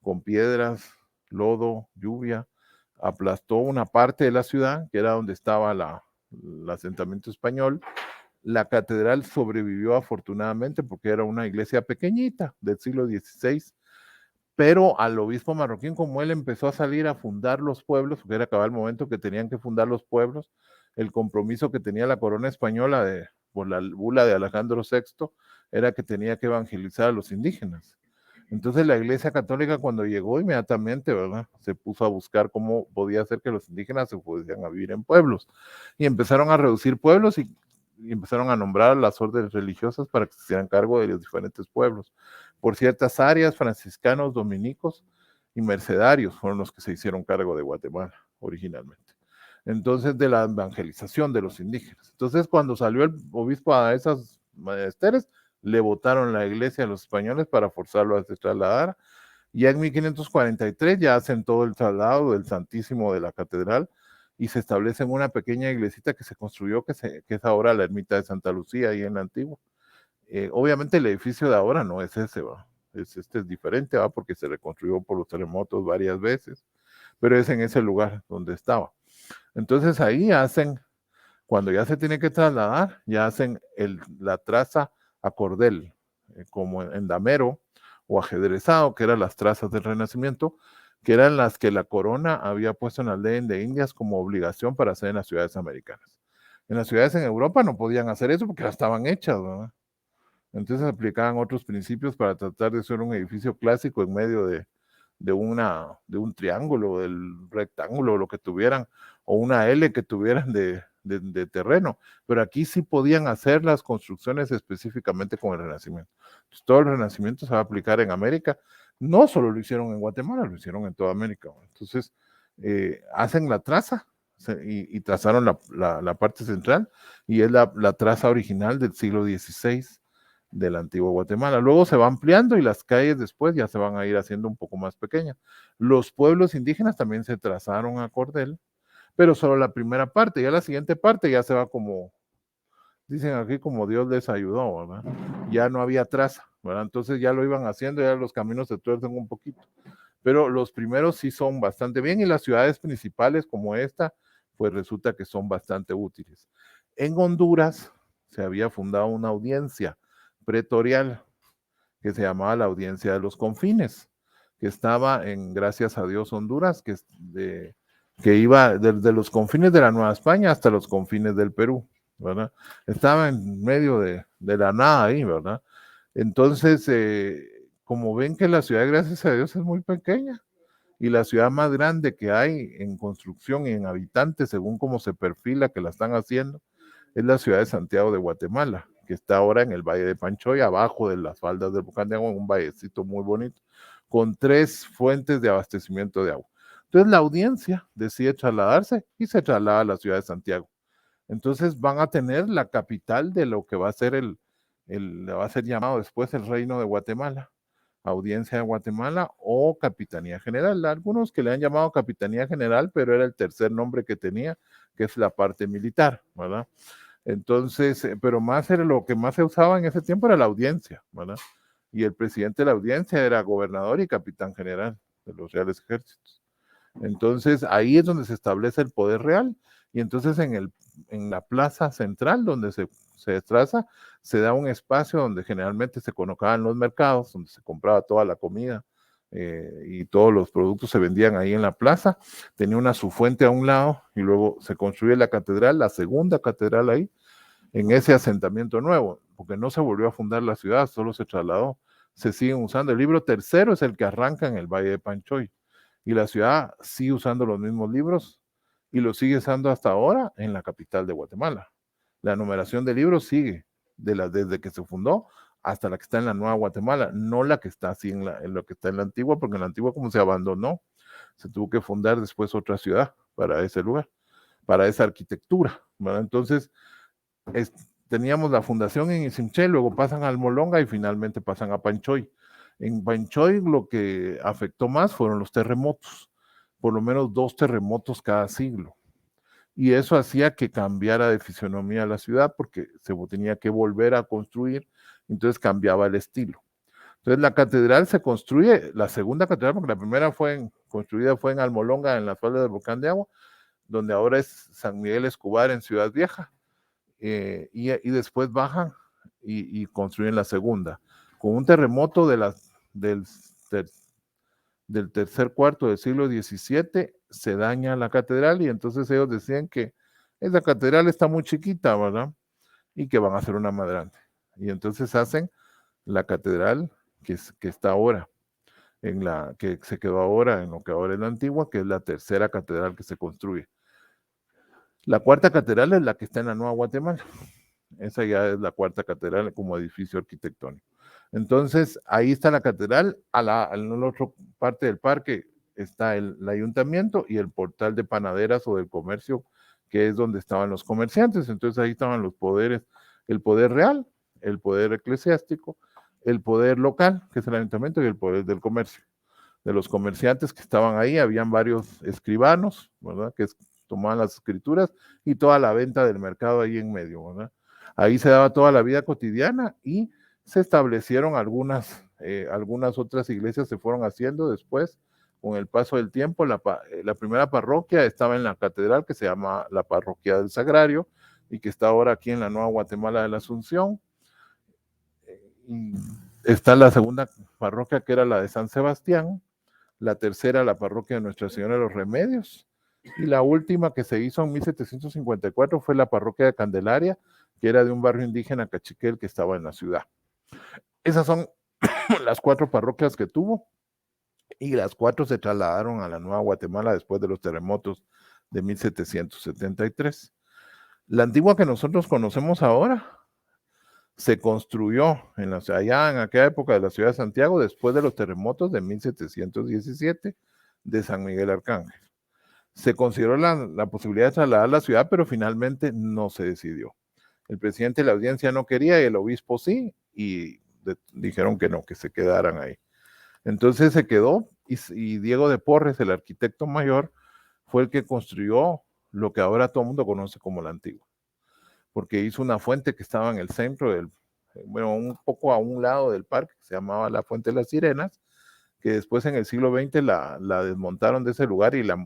con piedras, lodo, lluvia, aplastó una parte de la ciudad, que era donde estaba el asentamiento español. La catedral sobrevivió afortunadamente porque era una iglesia pequeñita del siglo XVI, pero al obispo marroquín, como él empezó a salir a fundar los pueblos, porque era acababa el momento que tenían que fundar los pueblos, el compromiso que tenía la corona española por la bula de Alejandro VI era que tenía que evangelizar a los indígenas. Entonces la Iglesia Católica, cuando llegó inmediatamente, ¿verdad?, se puso a buscar cómo podía hacer que los indígenas se pudieran a vivir en pueblos, y empezaron a reducir pueblos y empezaron a nombrar las órdenes religiosas para que se hicieran cargo de los diferentes pueblos. Por ciertas áreas, franciscanos, dominicos y mercedarios fueron los que se hicieron cargo de Guatemala originalmente. Entonces, de la evangelización de los indígenas. Entonces, cuando salió el obispo a esas menesteres, le botaron la iglesia a los españoles para forzarlo a se trasladar. Ya en 1543 ya hacen todo el traslado del Santísimo de la catedral y se establece en una pequeña iglesita que se construyó, que es ahora la ermita de Santa Lucía, ahí en la antigua. Obviamente el edificio de ahora no es ese, ¿va? Este es diferente, ¿va? Porque se reconstruyó por los terremotos varias veces, pero es en ese lugar donde estaba. Entonces ahí cuando ya se tiene que trasladar, ya hacen la traza a cordel, como en damero o ajedrezado, que eran las trazas del Renacimiento, que eran las que la corona había puesto en la ley de Indias como obligación para hacer en las ciudades americanas. En las ciudades en Europa no podían hacer eso porque ya estaban hechas, ¿verdad? Entonces aplicaban otros principios para tratar de hacer un edificio clásico en medio de un triángulo, del rectángulo, lo que tuvieran, o una L que tuvieran de terreno. Pero aquí sí podían hacer las construcciones específicamente con el Renacimiento. Entonces, todo el Renacimiento se va a aplicar en América. No solo lo hicieron en Guatemala, lo hicieron en toda América. Entonces, hacen la traza y trazaron la parte central, y es la traza original del siglo XVI de la antigua Guatemala. Luego se va ampliando y las calles después ya se van a ir haciendo un poco más pequeñas. Los pueblos indígenas también se trazaron a cordel, pero solo la primera parte. Ya la siguiente parte ya se va como, dicen aquí, como Dios les ayudó, ¿verdad? Ya no había traza, ¿verdad? Entonces ya lo iban haciendo, ya los caminos se tuercen un poquito. Pero los primeros sí son bastante bien, y las ciudades principales como esta, pues resulta que son bastante útiles. En Honduras se había fundado una audiencia pretorial que se llamaba la Audiencia de los Confines, que estaba en, gracias a Dios, Honduras, que iba desde los confines de la Nueva España hasta los confines del Perú, ¿verdad? Estaba en medio de la nada ahí, ¿verdad? Entonces, como ven que la ciudad, gracias a Dios, es muy pequeña, y la ciudad más grande que hay en construcción y en habitantes, según cómo se perfila que la están haciendo, es la ciudad de Santiago de Guatemala, que está ahora en el Valle de Panchoy, abajo de las faldas del Volcán de Agua, en un vallecito muy bonito, con 3 fuentes de abastecimiento de agua. Entonces la audiencia decide trasladarse y se traslada a la ciudad de Santiago. Entonces van a tener la capital de lo que va a ser va a ser llamado después el Reino de Guatemala, Audiencia de Guatemala o Capitanía General. Algunos que le han llamado Capitanía General, pero era el tercer nombre que tenía, que es la parte militar, ¿verdad? Entonces, pero más era lo que más se usaba en ese tiempo era la audiencia, ¿verdad? Y el presidente de la audiencia era gobernador y capitán general de los Reales Ejércitos. Entonces ahí es donde se establece el poder real, y entonces en la plaza central donde se traza, se da un espacio donde generalmente se colocaban los mercados, donde se compraba toda la comida y todos los productos se vendían ahí en la plaza. Tenía una su fuente a un lado y luego se construye la catedral, la segunda catedral ahí, en ese asentamiento nuevo, porque no se volvió a fundar la ciudad, solo se trasladó. Se siguen usando. El libro tercero es el que arranca en el Valle de Panchoy, y la ciudad sigue usando los mismos libros y lo sigue usando hasta ahora en la capital de Guatemala. La numeración de libros sigue desde que se fundó hasta la que está en la Nueva Guatemala, no la que está así en lo que está en la antigua, porque en la antigua, como se abandonó, se tuvo que fundar después otra ciudad para ese lugar, para esa arquitectura, ¿verdad? Entonces, teníamos la fundación en Isimché, luego pasan a Almolonga y finalmente pasan a Panchoy. En Panchoy lo que afectó más fueron los terremotos, por lo menos 2 terremotos cada siglo. Y eso hacía que cambiara de fisionomía la ciudad porque se tenía que volver a construir, entonces cambiaba el estilo. Entonces la catedral se construye, la segunda catedral, porque la primera construida fue en Almolonga, en las faldas del Volcán de Agua, donde ahora es San Miguel Escobar en Ciudad Vieja. Y después bajan y construyen la segunda. Con un terremoto del tercer cuarto del siglo XVII se daña la catedral, y entonces ellos decían que esa catedral está muy chiquita, ¿verdad? Y que van a hacer una más grande. Y entonces hacen la catedral que está ahora, que se quedó ahora en lo que ahora es la antigua, que es la tercera catedral que se construye. La cuarta catedral es la que está en la Nueva Guatemala. Esa ya es la cuarta catedral como edificio arquitectónico. Entonces, ahí está la catedral. En la otra parte del parque está el ayuntamiento y el portal de panaderas o del comercio, que es donde estaban los comerciantes. Entonces, ahí estaban los poderes, el poder real, el poder eclesiástico, el poder local, que es el ayuntamiento, y el poder del comercio. De los comerciantes que estaban ahí, habían varios escribanos, ¿verdad? Que tomaban las escrituras, y toda la venta del mercado ahí en medio, ¿verdad? Ahí se daba toda la vida cotidiana, y se establecieron algunas otras iglesias, se fueron haciendo después con el paso del tiempo. La primera parroquia estaba en la catedral, que se llama la Parroquia del Sagrario, y que está ahora aquí en la Nueva Guatemala de la Asunción. Y está la segunda parroquia, que era la de San Sebastián, la tercera, la parroquia de Nuestra Señora de los Remedios, y la última que se hizo en 1754 fue la parroquia de Candelaria, que era de un barrio indígena cachiquel que estaba en la ciudad. Esas son las 4 parroquias que tuvo, y las 4 se trasladaron a la Nueva Guatemala después de los terremotos de 1773. La antigua que nosotros conocemos ahora se construyó allá en aquella época de la ciudad de Santiago después de los terremotos de 1717 de San Miguel Arcángel. Se consideró la posibilidad de trasladar la ciudad, pero finalmente no se decidió. El presidente de la audiencia no quería y el obispo sí, y dijeron que no, que se quedaran ahí. Entonces se quedó, y Diego de Porres, el arquitecto mayor, fue el que construyó lo que ahora todo el mundo conoce como la antigua, porque hizo una fuente que estaba en el centro un poco a un lado del parque, que se llamaba la Fuente de las Sirenas, que después en el siglo XX la desmontaron de ese lugar y la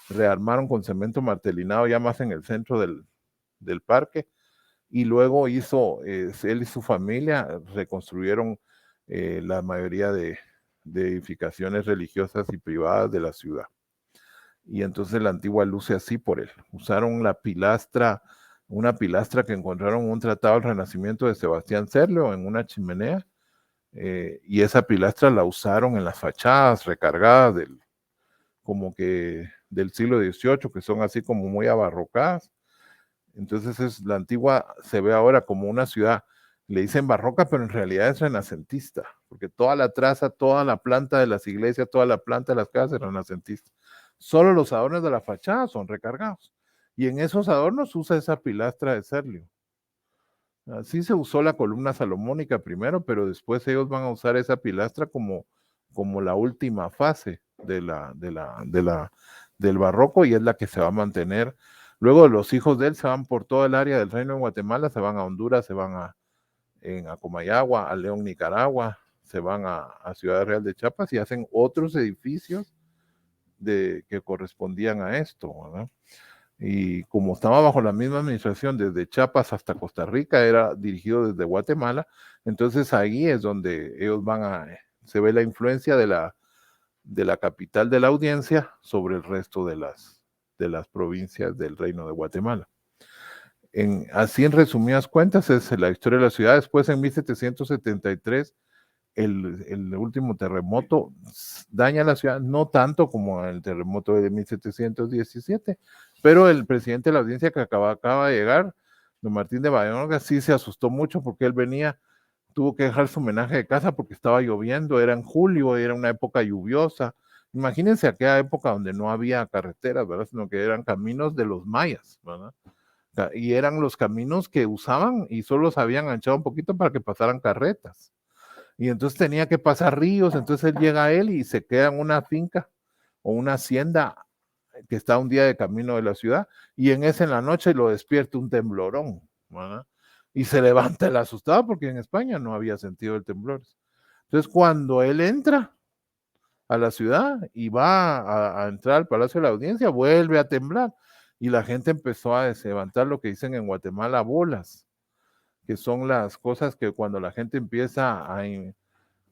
rearmaron con cemento martelinado ya más en el centro del parque, y luego él y su familia reconstruyeron la mayoría de edificaciones religiosas y privadas de la ciudad. Y entonces la antigua luce así por él. Usaron una pilastra que encontraron en un tratado del Renacimiento de Sebastián Serlio en una chimenea, y esa pilastra la usaron en las fachadas recargadas como que del siglo XVIII, que son así como muy abarrocadas. Entonces la antigua se ve ahora como una ciudad, le dicen barroca, pero en realidad es renacentista, porque toda la traza, toda la planta de las iglesias, toda la planta de las casas es renacentista. Solo los adornos de la fachada son recargados, y en esos adornos usa esa pilastra de Serlio. Así se usó la columna salomónica primero, pero después ellos van a usar esa pilastra como la última fase del barroco, y es la que se va a mantener. Luego los hijos de él se van por todo el área del Reino de Guatemala, se van a Honduras, se van a Comayagua, a León, Nicaragua, se van a Ciudad Real de Chiapas y hacen otros edificios que correspondían a esto, ¿verdad? Y como estaba bajo la misma administración desde Chiapas hasta Costa Rica, era dirigido desde Guatemala, entonces ahí es donde ellos se ve la influencia de la capital de la audiencia sobre el resto de las provincias del Reino de Guatemala. Así en resumidas cuentas es la historia de la ciudad. Después en 1773 el último terremoto daña la ciudad, no tanto como el terremoto de 1717, pero el presidente de la audiencia que acaba de llegar, don Martín de Bayonga, sí se asustó mucho porque él tuvo que dejar su homenaje de casa porque estaba lloviendo, era en julio, era una época lluviosa. Imagínense aquella época donde no había carreteras, ¿verdad? Sino que eran caminos de los mayas, ¿verdad? Y eran los caminos que usaban y solo los habían anchado un poquito para que pasaran carretas. Y entonces tenía que pasar ríos, entonces él llega a él y se queda en una finca o una hacienda que está un día de camino de la ciudad, y en la noche lo despierta un temblorón, ¿verdad? Y se levanta el asustado porque en España no había sentido el temblor. Entonces cuando él entra a la ciudad y va a entrar al Palacio de la Audiencia, vuelve a temblar y la gente empezó a levantar lo que dicen en Guatemala bolas, que son las cosas que cuando la gente empieza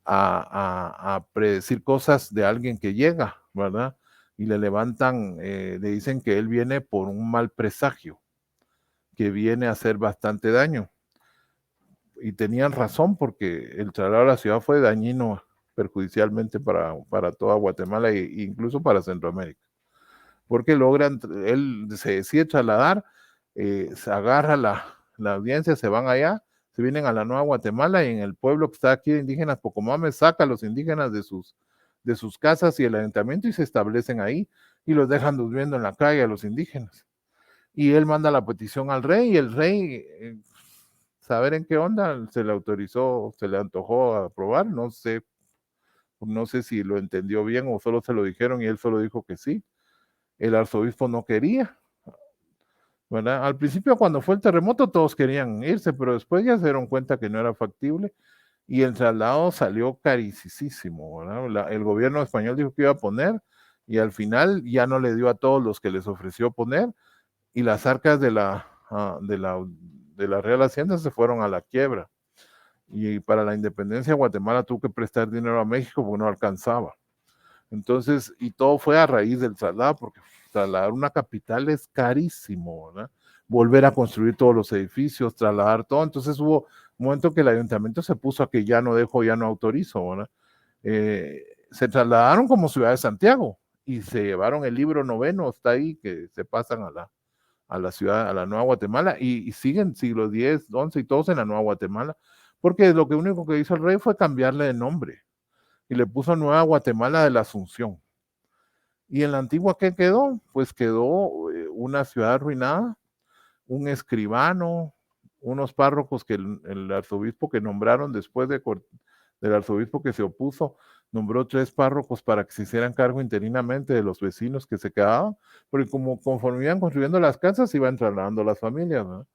a predecir cosas de alguien que llega, ¿verdad? Y le levantan, le dicen que él viene por un mal presagio, que viene a hacer bastante daño. Y tenían razón porque el traslado a la ciudad fue dañino perjudicialmente para toda Guatemala e incluso para Centroamérica. Porque él se decide trasladar, se agarra la audiencia, se van allá, se vienen a la Nueva Guatemala y en el pueblo que está aquí de indígenas Pocomames saca a los indígenas de sus casas y el ayuntamiento y se establecen ahí y los dejan durmiendo en la calle a los indígenas. Y él manda la petición al rey y el rey, saber en qué onda, se le autorizó, se le antojó aprobar, no sé si lo entendió bien o solo se lo dijeron y él solo dijo que sí. El arzobispo no quería, ¿verdad? Al principio cuando fue el terremoto todos querían irse, pero después ya se dieron cuenta que no era factible y el traslado salió carísimo, ¿verdad? El gobierno español dijo que iba a poner y al final ya no le dio a todos los que les ofreció poner y las arcas de la Real Hacienda se fueron a la quiebra. Y para la independencia Guatemala tuvo que prestar dinero a México porque no alcanzaba. Entonces, y todo fue a raíz del traslado, porque trasladar una capital es carísimo, ¿verdad? Volver a construir todos los edificios, trasladar todo. Entonces hubo un momento que el ayuntamiento se puso a que ya no dejo, ya no autorizo, ¿verdad? Se trasladaron como Ciudad de Santiago y se llevaron el libro 9, está ahí, que se pasan a la ciudad, a la Nueva Guatemala, y siguen siglo X, XI y todos en la Nueva Guatemala, porque lo único que hizo el rey fue cambiarle de nombre y le puso Nueva Guatemala de la Asunción. Y en la antigua, ¿qué quedó? Pues quedó una ciudad arruinada, un escribano, unos párrocos que el arzobispo que nombraron después del arzobispo que se opuso, nombró 3 párrocos para que se hicieran cargo interinamente de los vecinos que se quedaban, porque conforme iban construyendo las casas, iban trasladando las familias, ¿no?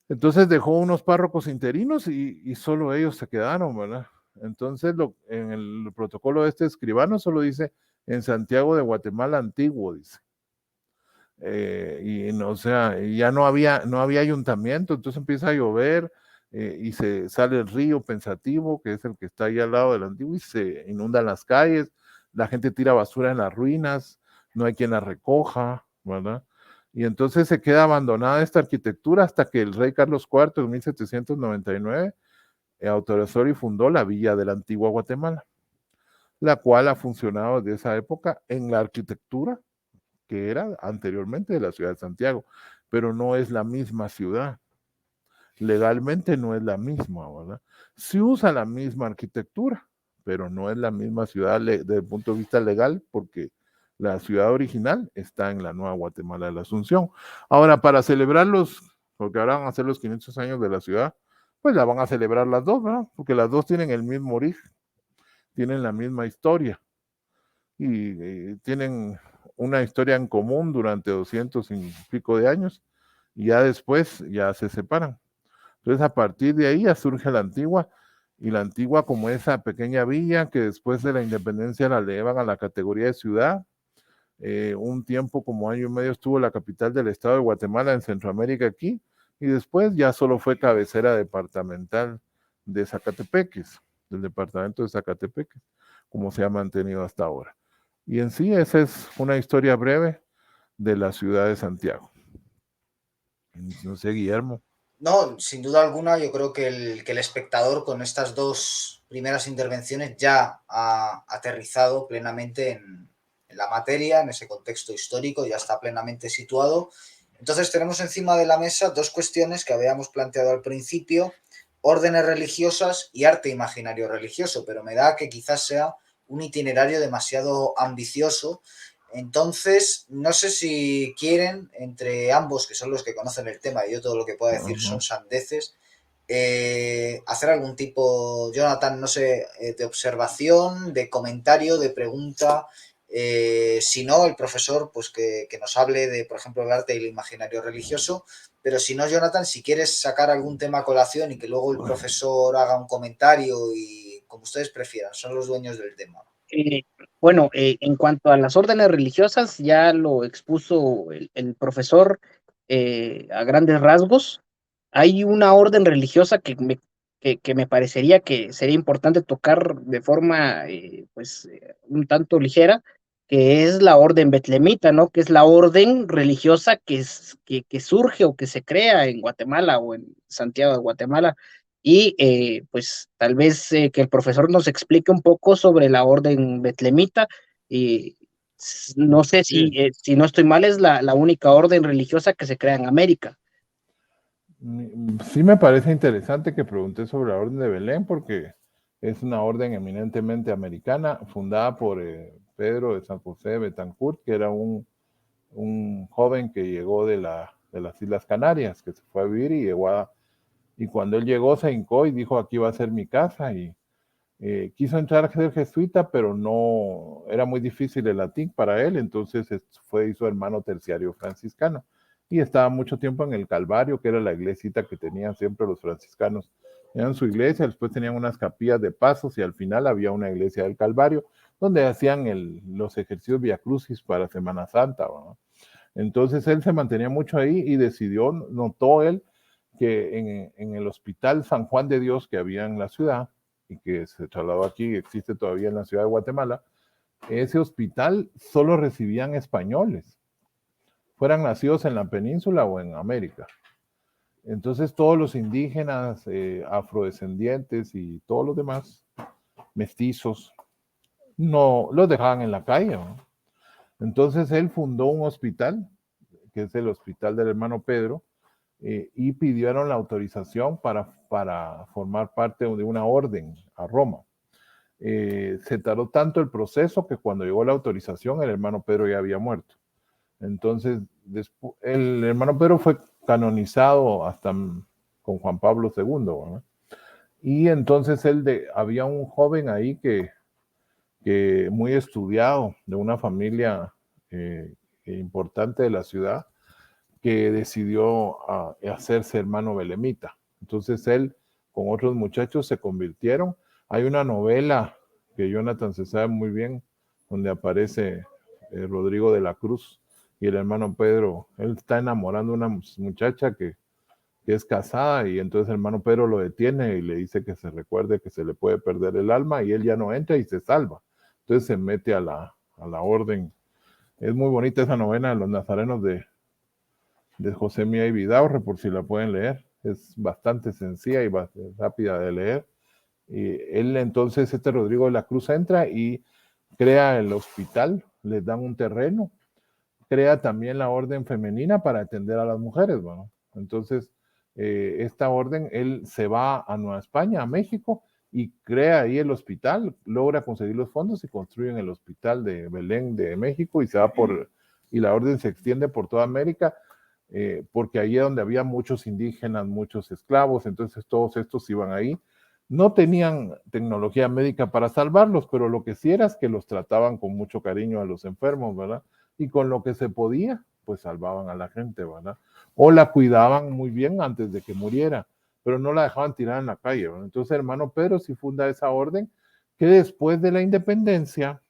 Entonces dejó unos párrocos interinos y solo ellos se quedaron, ¿verdad? Entonces en el protocolo de este escribano solo dice en Santiago de Guatemala antiguo, dice. O sea, ya no había ayuntamiento, entonces empieza a llover y se sale el río Pensativo, que es el que está ahí al lado del antiguo, y se inundan las calles, la gente tira basura en las ruinas, no hay quien la recoja, ¿verdad? Y entonces se queda abandonada esta arquitectura hasta que el rey Carlos IV en 1799 autorizó y fundó la Villa de la Antigua Guatemala, la cual ha funcionado desde esa época en la arquitectura que era anteriormente de la ciudad de Santiago, pero no es la misma ciudad. Legalmente no es la misma, ¿verdad? Se usa la misma arquitectura, pero no es la misma ciudad desde el punto de vista legal, porque la ciudad original está en la Nueva Guatemala de la Asunción. Ahora, para celebrarlos, porque ahora van a ser los 500 años de la ciudad, pues la van a celebrar las dos, ¿verdad? Porque las dos tienen el mismo origen, tienen la misma historia y tienen una historia en común durante 200 y pico de años y ya después ya se separan. Entonces a partir de ahí ya surge la antigua y la antigua como esa pequeña villa que después de la independencia la elevan a la categoría de ciudad. Un tiempo, como año y medio, estuvo la capital del estado de Guatemala en Centroamérica aquí, y después ya solo fue cabecera departamental de Zacatepeques, del departamento de Zacatepeques, como se ha mantenido hasta ahora. Y en sí, esa es una historia breve de la ciudad de Santiago. No sé, Guillermo. No, sin duda alguna, yo creo que el espectador con estas dos primeras intervenciones ya ha aterrizado plenamente en la materia, en ese contexto histórico, ya está plenamente situado. Entonces tenemos encima de la mesa dos cuestiones que habíamos planteado al principio, órdenes religiosas y arte imaginario religioso, pero me da que quizás sea un itinerario demasiado ambicioso. Entonces, no sé si quieren, entre ambos, que son los que conocen el tema y yo todo lo que pueda decir son sandeces, hacer algún tipo, Jonathan, no sé, de observación, de comentario, de pregunta. Si no, el profesor, pues que nos hable de, por ejemplo, el arte y el imaginario religioso. Pero si no, Jonathan, si quieres sacar algún tema a colación y que luego el profesor haga un comentario y como ustedes prefieran, son los dueños del tema. Eh, bueno, en cuanto a las órdenes religiosas, ya lo expuso el profesor a grandes rasgos. Hay una orden religiosa que me parecería que sería importante tocar de forma un tanto ligera, que es la orden betlemita, ¿no? Que es la orden religiosa que surge o que se crea en Guatemala o en Santiago de Guatemala. Y pues tal vez que el profesor nos explique un poco sobre la orden betlemita. Y no sé si no estoy mal, es la única orden religiosa que se crea en América. Sí, me parece interesante que pregunté sobre la Orden de Belén porque es una orden eminentemente americana fundada por Pedro de San José de Betancourt, que era un joven que llegó de las Islas Canarias, que se fue a vivir y y cuando él llegó se hincó y dijo, aquí va a ser mi casa, y quiso entrar a ser jesuita, pero no, era muy difícil el latín para él, entonces hizo hermano terciario franciscano y estaba mucho tiempo en el Calvario, que era la iglesita que tenían siempre los franciscanos. Tenían su iglesia, después tenían unas capillas de pasos y al final había una iglesia del Calvario donde hacían los ejercicios Via Crucis para Semana Santa, ¿no? Entonces él se mantenía mucho ahí y notó él que en el Hospital San Juan de Dios que había en la ciudad y que se trasladó aquí y existe todavía en la ciudad de Guatemala, ese hospital solo recibían españoles, fueran nacidos en la península o en América. Entonces todos los indígenas, afrodescendientes y todos los demás, mestizos, no los dejaban en la calle, ¿no? Entonces él fundó un hospital, que es el Hospital del Hermano Pedro, y pidieron la autorización para formar parte de una orden a Roma. Se tardó tanto el proceso que cuando llegó la autorización el hermano Pedro ya había muerto. Entonces, el hermano Pedro fue canonizado hasta con Juan Pablo II, ¿no? Y entonces había un joven ahí que muy estudiado, de una familia importante de la ciudad, que decidió hacerse hermano belemita. Entonces él con otros muchachos se convirtieron. Hay una novela que Jonathan se sabe muy bien, donde aparece Rodrigo de la Cruz y el hermano Pedro. Él está enamorando a una muchacha que es casada y entonces el hermano Pedro lo detiene y le dice que se recuerde que se le puede perder el alma y él ya no entra y se salva. Entonces se mete a la orden. Es muy bonita esa novela de los nazarenos de José Mía y Vidaurre, por si la pueden leer. Es bastante sencilla y bastante rápida de leer. Y él entonces, Rodrigo de la Cruz, entra y crea el hospital, les dan un terreno, crea también la orden femenina para atender a las mujeres, bueno. Entonces, esta orden, él se va a Nueva España, a México, y crea ahí el hospital, logra conseguir los fondos y construyen el hospital de Belén de México y y la orden se extiende por toda América, porque ahí es donde había muchos indígenas, muchos esclavos, entonces todos estos iban ahí. No tenían tecnología médica para salvarlos, pero lo que sí era es que los trataban con mucho cariño a los enfermos, ¿verdad? Y con lo que se podía, pues salvaban a la gente, ¿verdad? O la cuidaban muy bien antes de que muriera. pero no la dejaban tirar en la calle, ¿verdad? Entonces el hermano Pedro sí funda esa orden que después de la independencia,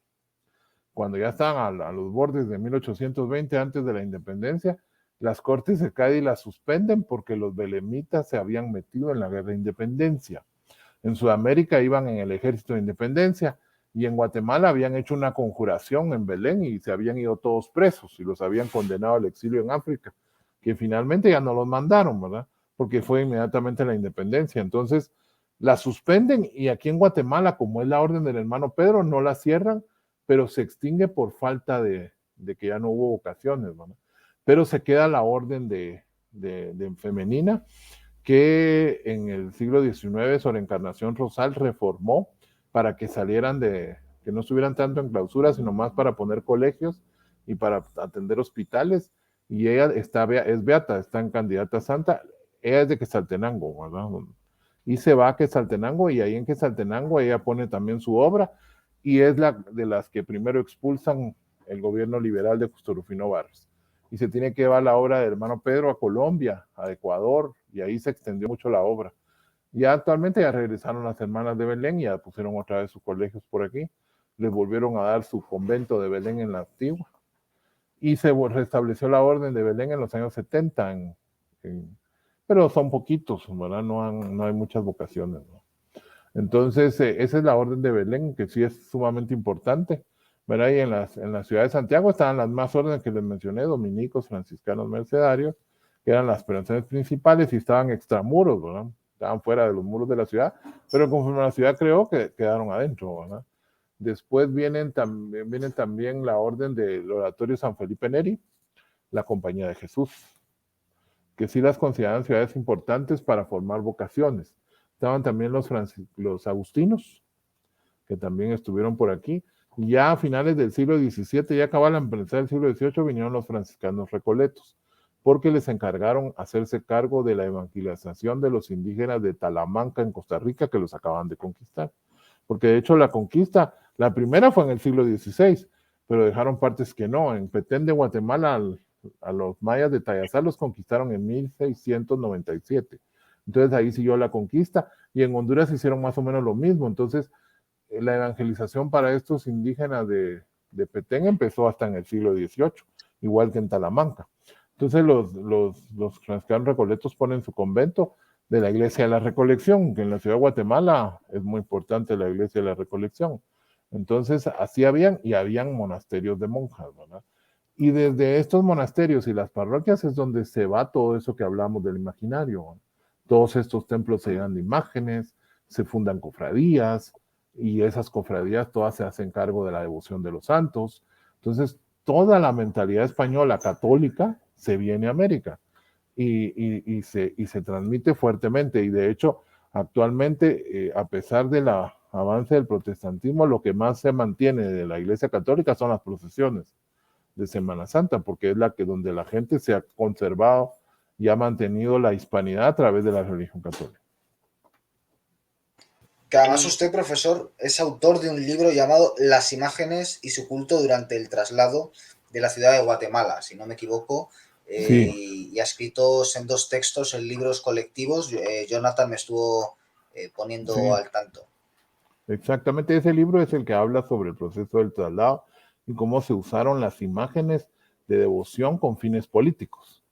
cuando ya estaban a los bordes de 1820, antes de la independencia, las Cortes de Cádiz la suspenden porque los belemitas se habían metido en la guerra de independencia. En Sudamérica iban en el ejército de independencia y en Guatemala habían hecho una conjuración en Belén y se habían ido todos presos y los habían condenado al exilio en África, que finalmente ya no los mandaron, ¿verdad? Porque fue inmediatamente la independencia. Entonces la suspenden y aquí en Guatemala, como es la orden del hermano Pedro, no la cierran, pero se extingue por falta de que ya no hubo vocaciones, ¿verdad? Pero se queda la orden de femenina, que en el siglo XIX Sor Encarnación Rosal reformó para que salieran que no estuvieran tanto en clausura, sino más para poner colegios y para atender hospitales, y ella es beata, está en candidata santa, ella es de Quetzaltenango, ¿verdad? Y se va a Quetzaltenango, y ahí en Quetzaltenango ella pone también su obra, y es de las que primero expulsan el gobierno liberal de Justo Rufino Barrios. Y se tiene que llevar la obra del hermano Pedro a Colombia, a Ecuador, y ahí se extendió mucho la obra. Ya actualmente ya regresaron las hermanas de Belén y ya pusieron otra vez sus colegios por aquí, les volvieron a dar su convento de Belén en la antigua, y se restableció la orden de Belén en los años 70, pero son poquitos, ¿verdad? No hay muchas vocaciones, ¿no? Entonces, esa es la orden de Belén, que sí es sumamente importante, ¿verdad? Y en la ciudad de Santiago estaban las más órdenes que les mencioné, dominicos, franciscanos, mercedarios, que eran las operaciones principales y estaban extramuros, ¿verdad? Estaban fuera de los muros de la ciudad, pero conforme la ciudad creó, que quedaron adentro, ¿verdad? Después vienen también la orden del Oratorio San Felipe Neri, la Compañía de Jesús, que sí las consideraban ciudades importantes para formar vocaciones. Estaban también los agustinos, que también estuvieron por aquí. Y ya a finales del siglo XVII, ya acababa la empezar del siglo XVIII, vinieron los franciscanos recoletos, porque les encargaron hacerse cargo de la evangelización de los indígenas de Talamanca en Costa Rica, que los acaban de conquistar. Porque de hecho la conquista, la primera fue en el siglo XVI, pero dejaron partes que no. En Petén de Guatemala, a los mayas de Tayasal los conquistaron en 1697. Entonces ahí siguió la conquista, y en Honduras hicieron más o menos lo mismo. Entonces la evangelización para estos indígenas de Petén empezó hasta en el siglo XVIII, igual que en Talamanca. Entonces los franciscanos recoletos ponen su convento de la Iglesia de la Recolección, que en la ciudad de Guatemala es muy importante la Iglesia de la Recolección. Entonces así habían monasterios de monjas, ¿verdad? Y desde estos monasterios y las parroquias es donde se va todo eso que hablamos del imaginario, ¿verdad? Todos estos templos se llenan de imágenes, se fundan cofradías, y esas cofradías todas se hacen cargo de la devoción de los santos. Entonces, toda la mentalidad española católica se viene a América y se transmite fuertemente. Y de hecho, actualmente, a pesar del avance del protestantismo, lo que más se mantiene de la Iglesia Católica son las procesiones de Semana Santa, porque es donde la gente se ha conservado y ha mantenido la hispanidad a través de la religión católica. Que además usted, profesor, es autor de un libro llamado Las imágenes y su culto durante el traslado de la ciudad de Guatemala, si no me equivoco, Sí. y ha escrito sendos textos en libros colectivos. Jonathan me estuvo poniendo Sí. al tanto. Exactamente, ese libro es el que habla sobre el proceso del traslado y cómo se usaron las imágenes de devoción con fines políticos.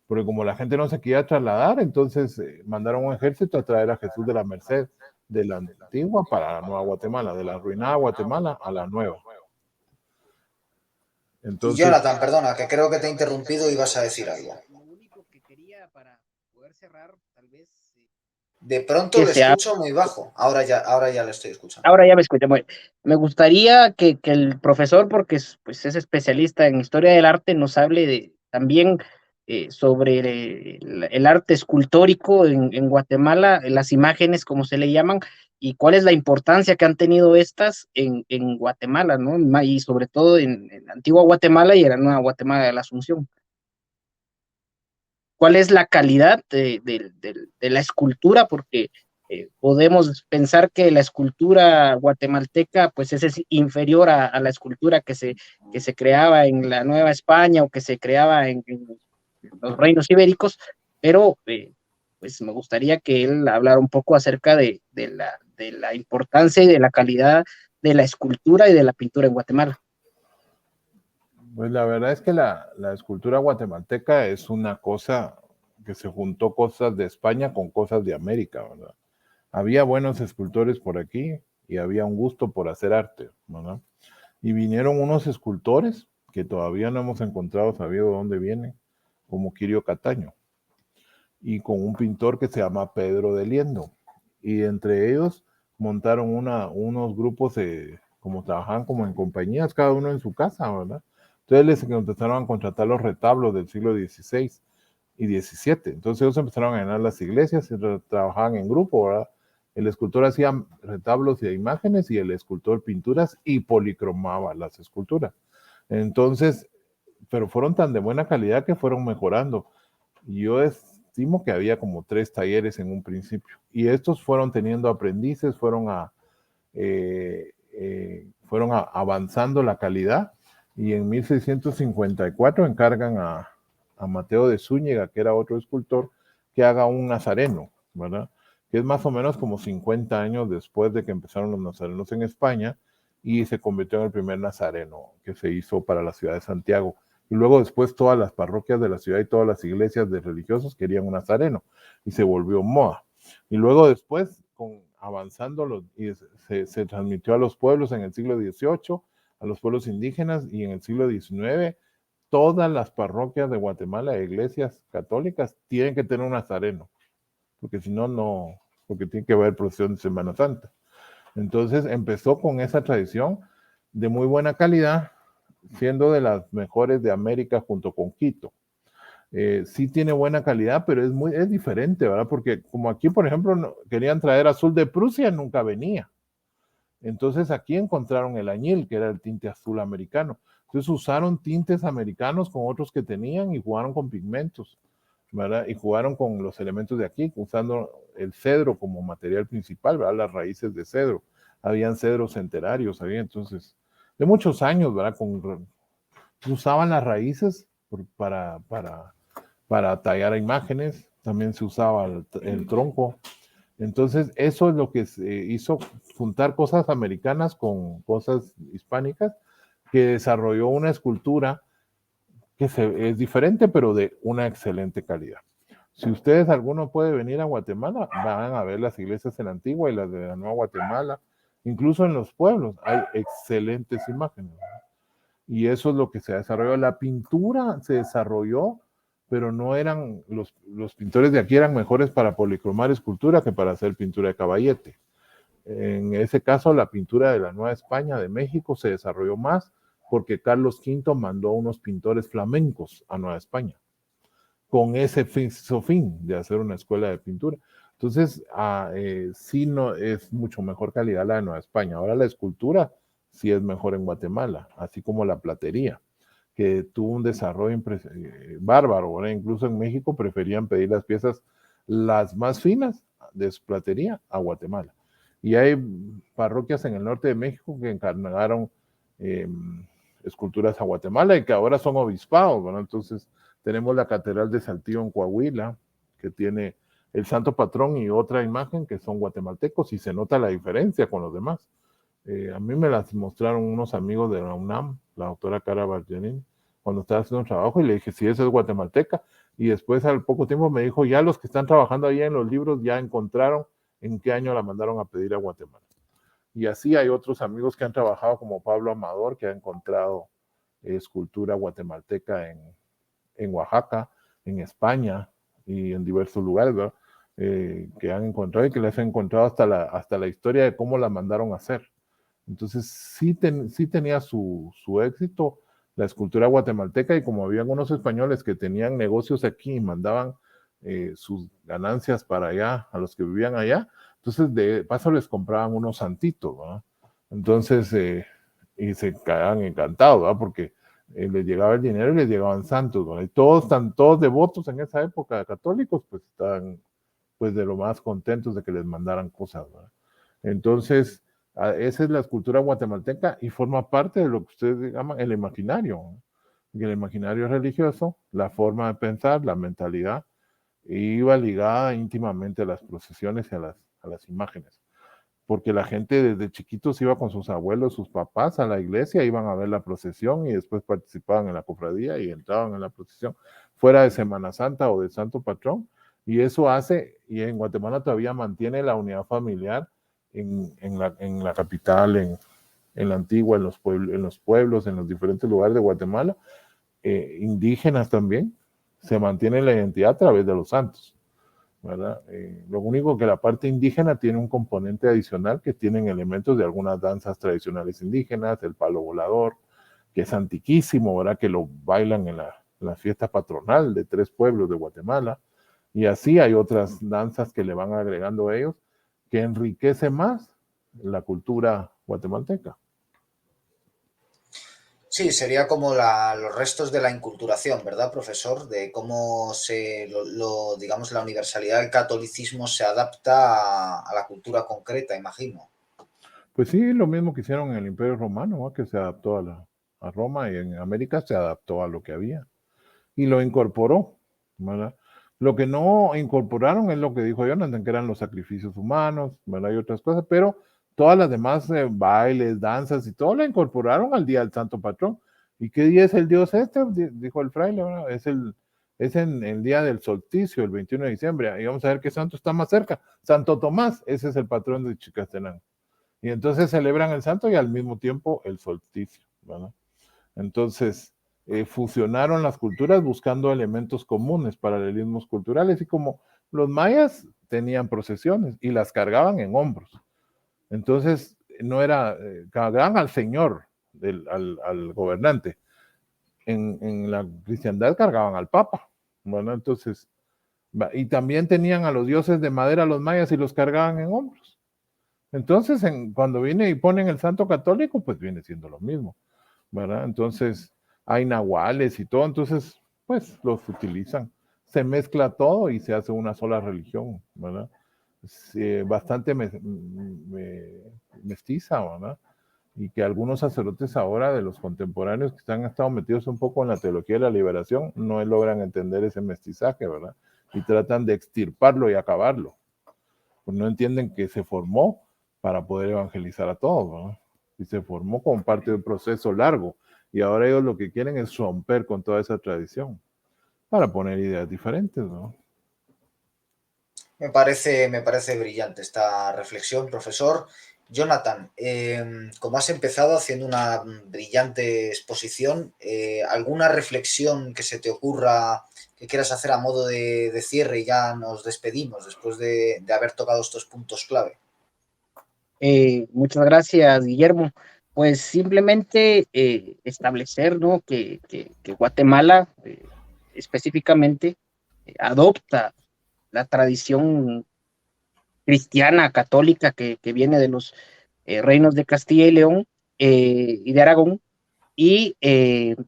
Porque como la gente no se quería trasladar, entonces mandaron un ejército a traer a Jesús de la Merced de la antigua para la nueva Guatemala, de la arruinada Guatemala a la nueva. Entonces, y Jonathan, perdona, que creo que te he interrumpido y vas a decir algo. Lo único que quería para poder cerrar, tal vez... De pronto le escucho muy bajo. Ahora ya le estoy escuchando. Ahora ya me escucha. Me gustaría que el profesor, porque pues, es especialista en historia del arte, nos hable también sobre el arte escultórico en Guatemala, las imágenes, como se le llaman, y cuál es la importancia que han tenido estas en Guatemala, ¿no? Y sobre todo en la antigua Guatemala y en la nueva Guatemala de la Asunción. ¿Cuál es la calidad de la escultura? Porque podemos pensar que la escultura guatemalteca pues es inferior a la escultura que se creaba en la Nueva España o que se creaba en los reinos ibéricos, pero pues me gustaría que él hablara un poco acerca de la importancia y de la calidad de la escultura y de la pintura en Guatemala. Pues la verdad es que la escultura guatemalteca es una cosa que se juntó cosas de España con cosas de América, ¿verdad? Había buenos escultores por aquí y había un gusto por hacer arte, ¿verdad? Y vinieron unos escultores que todavía no hemos encontrado, sabido dónde vienen, como Quirio Cataño, y con un pintor que se llama Pedro de Liendo. Y entre ellos montaron unos grupos, como trabajaban como en compañías, cada uno en su casa, ¿verdad? Entonces les empezaron a contratar los retablos del siglo XVI y XVII. Entonces ellos empezaron a llenar las iglesias y trabajaban en grupo, ¿verdad? El escultor hacía retablos y imágenes y el escultor pinturas y policromaba las esculturas. Entonces, pero fueron tan de buena calidad que fueron mejorando. Yo estimo que había como 3 talleres en un principio y estos fueron teniendo aprendices, fueron avanzando la calidad y en 1654 encargan a Mateo de Zúñiga, que era otro escultor, que haga un nazareno, ¿verdad? Que es más o menos como 50 años después de que empezaron los nazarenos en España y se convirtió en el primer nazareno que se hizo para la ciudad de Santiago. Y luego después todas las parroquias de la ciudad y todas las iglesias de religiosos querían un nazareno y se volvió moda. Y luego después, avanzando, se transmitió a los pueblos en el siglo XVIII, a los pueblos indígenas, y en el siglo XIX todas las parroquias de Guatemala, iglesias católicas, tienen que tener un nazareno, porque si no, no, porque tiene que haber procesión de Semana Santa. Entonces empezó con esa tradición de muy buena calidad, siendo de las mejores de América junto con Quito. Sí tiene buena calidad, pero es diferente, ¿verdad? Porque como aquí, por ejemplo, querían traer azul de Prusia, nunca venía. Entonces aquí encontraron el añil, que era el tinte azul americano. Entonces usaron tintes americanos con otros que tenían y jugaron con pigmentos, ¿verdad? Y jugaron con los elementos de aquí, usando el cedro como material principal, ¿verdad? Las raíces de cedro. Habían cedros centenarios, entonces, de muchos años, ¿verdad? Usaban las raíces para tallar imágenes, también se usaba el tronco. Entonces, eso es lo que se hizo juntar cosas americanas con cosas hispánicas, que desarrolló una escultura que es diferente, pero de una excelente calidad. Si ustedes, alguno puede venir a Guatemala, van a ver las iglesias en la Antigua y las de la Nueva Guatemala. Incluso en los pueblos hay excelentes imágenes, ¿verdad? Y eso es lo que se desarrolló. La pintura se desarrolló, pero no eran, los pintores de aquí eran mejores para policromar escultura que para hacer pintura de caballete. En ese caso, la pintura de la Nueva España, de México, se desarrolló más porque Carlos V mandó unos pintores flamencos a Nueva España, con ese fin de hacer una escuela de pintura. Entonces, sí, no, es mucho mejor calidad la de Nueva España. Ahora la escultura sí es mejor en Guatemala, así como la platería, que tuvo un desarrollo bárbaro. Ahora incluso en México preferían pedir las piezas las más finas de su platería a Guatemala. Y hay parroquias en el norte de México que encarnaron esculturas a Guatemala y que ahora son obispados, ¿verdad? Entonces tenemos la Catedral de Saltillo en Coahuila, que tiene el santo patrón y otra imagen que son guatemaltecos, y se nota la diferencia con los demás. A mí me las mostraron unos amigos de la UNAM, la doctora Cara Bargenin, cuando estaba haciendo un trabajo, y le dije, sí, esa es guatemalteca. Y después, al poco tiempo, me dijo, ya los que están trabajando ahí en los libros ya encontraron en qué año la mandaron a pedir a Guatemala. Y así hay otros amigos que han trabajado, como Pablo Amador, que ha encontrado escultura guatemalteca en Oaxaca, en España y en diversos lugares, ¿verdad? Que han encontrado y que les han encontrado hasta la historia de cómo la mandaron a hacer. Entonces sí tenía su éxito la escultura guatemalteca, y como había algunos españoles que tenían negocios aquí y mandaban sus ganancias para allá, a los que vivían allá, entonces de paso les compraban unos santitos, ¿verdad? Entonces, y se quedaban encantados, ¿verdad? Porque les llegaba el dinero y les llegaban santos, ¿verdad? Y están todos devotos en esa época, católicos, pues estaban pues de lo más contentos de que les mandaran cosas, ¿verdad? Entonces, esa es la escultura guatemalteca y forma parte de lo que ustedes llaman el imaginario, ¿no? El imaginario religioso, la forma de pensar, la mentalidad, iba ligada íntimamente a las procesiones y a las imágenes, porque la gente desde chiquitos iba con sus abuelos, sus papás a la iglesia, iban a ver la procesión y después participaban en la cofradía y entraban en la procesión, fuera de Semana Santa o de Santo Patrón, y eso hace, y en Guatemala todavía mantiene la unidad familiar en la capital, en la antigua, en los pueblos, en los diferentes lugares de Guatemala, indígenas también, se mantiene la identidad a través de los santos, ¿verdad? Lo único que la parte indígena tiene un componente adicional que tienen elementos de algunas danzas tradicionales indígenas, el palo volador, que es antiquísimo, ¿verdad? Que lo bailan en la fiesta patronal de 3 pueblos de Guatemala, y así hay otras danzas que le van agregando a ellos, que enriquece más la cultura guatemalteca. Sí, sería como los restos de la inculturación, ¿verdad, profesor? De cómo digamos, la universalidad del catolicismo se adapta a la cultura concreta, imagino. Pues sí, lo mismo que hicieron en el Imperio Romano, ¿no? Que se adaptó a Roma, y en América se adaptó a lo que había y lo incorporó, ¿verdad? Lo que no incorporaron es lo que dijo Jonathan, que eran los sacrificios humanos, ¿verdad? Y otras cosas, pero todas las demás bailes, danzas y todo lo incorporaron al día del Santo Patrón. ¿Y qué día es el dios este? Dijo el fraile, ¿verdad? Es en el día del solsticio, el 21 de diciembre. Y vamos a ver qué santo está más cerca. Santo Tomás, ese es el patrón de Chicastenango. Y entonces celebran el santo y al mismo tiempo el solsticio, ¿verdad? Entonces, fusionaron las culturas buscando elementos comunes, paralelismos culturales, y como los mayas tenían procesiones y las cargaban en hombros. Entonces, no era, cargaban al señor, al gobernante. En la cristiandad cargaban al papa, ¿verdad? Entonces, y también tenían a los dioses de madera los mayas y los cargaban en hombros. Entonces, cuando viene y ponen el santo católico, pues viene siendo lo mismo, ¿verdad? Entonces, hay nahuales y todo, entonces, pues los utilizan. Se mezcla todo y se hace una sola religión, ¿verdad? Bastante mestiza, ¿verdad? Y que algunos sacerdotes ahora de los contemporáneos que han estado metidos un poco en la teología de la liberación no logran entender ese mestizaje, ¿verdad? Y tratan de extirparlo y acabarlo. Pues no entienden que se formó para poder evangelizar a todos, ¿no? Y se formó como parte de un proceso largo, y ahora ellos lo que quieren es romper con toda esa tradición para poner ideas diferentes, ¿no? Me parece brillante esta reflexión, profesor. Jonathan, como has empezado haciendo una brillante exposición, ¿alguna reflexión que se te ocurra que quieras hacer a modo de cierre y ya nos despedimos después de haber tocado estos puntos clave? Muchas gracias, Guillermo. Pues simplemente establecer, ¿no? que Guatemala específicamente adopta la tradición cristiana católica que viene de los reinos de Castilla y León y de Aragón, y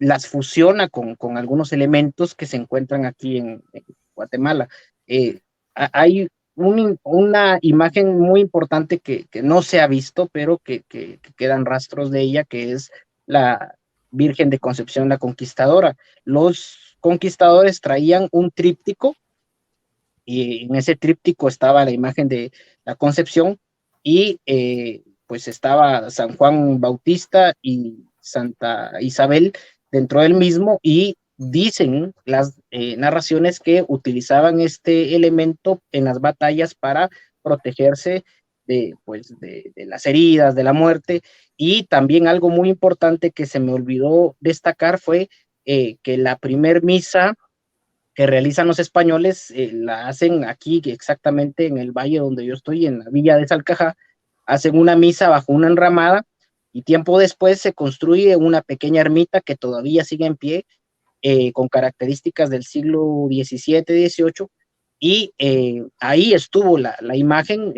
las fusiona con algunos elementos que se encuentran aquí en Guatemala. Hay una imagen muy importante que no se ha visto, pero que quedan rastros de ella, que es la Virgen de Concepción, la Conquistadora. Los conquistadores traían un tríptico, y en ese tríptico estaba la imagen de la Concepción, y pues estaba San Juan Bautista y Santa Isabel dentro del mismo, y dicen las narraciones que utilizaban este elemento en las batallas para protegerse pues, de las heridas, de la muerte. Y también algo muy importante que se me olvidó destacar fue que la primer misa que realizan los españoles la hacen aquí exactamente en el valle donde yo estoy, en la villa de Salcajá. Hacen una misa bajo una enramada, y tiempo después se construye una pequeña ermita que todavía sigue en pie, con características del siglo XVII, XVIII, y ahí estuvo la imagen.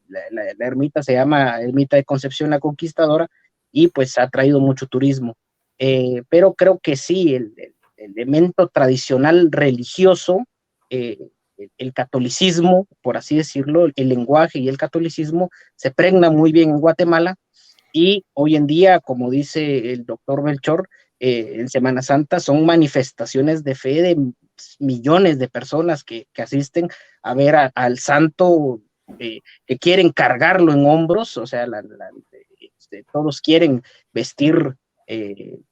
La ermita se llama Ermita de Concepción la Conquistadora, y pues ha traído mucho turismo. Pero creo que sí, el elemento tradicional religioso, el catolicismo, por así decirlo, el lenguaje y el catolicismo se pregna muy bien en Guatemala. Y hoy en día, como dice el doctor Melchor, en Semana Santa son manifestaciones de fe millones de personas que asisten a ver al santo, que quieren cargarlo en hombros, o sea, todos quieren vestir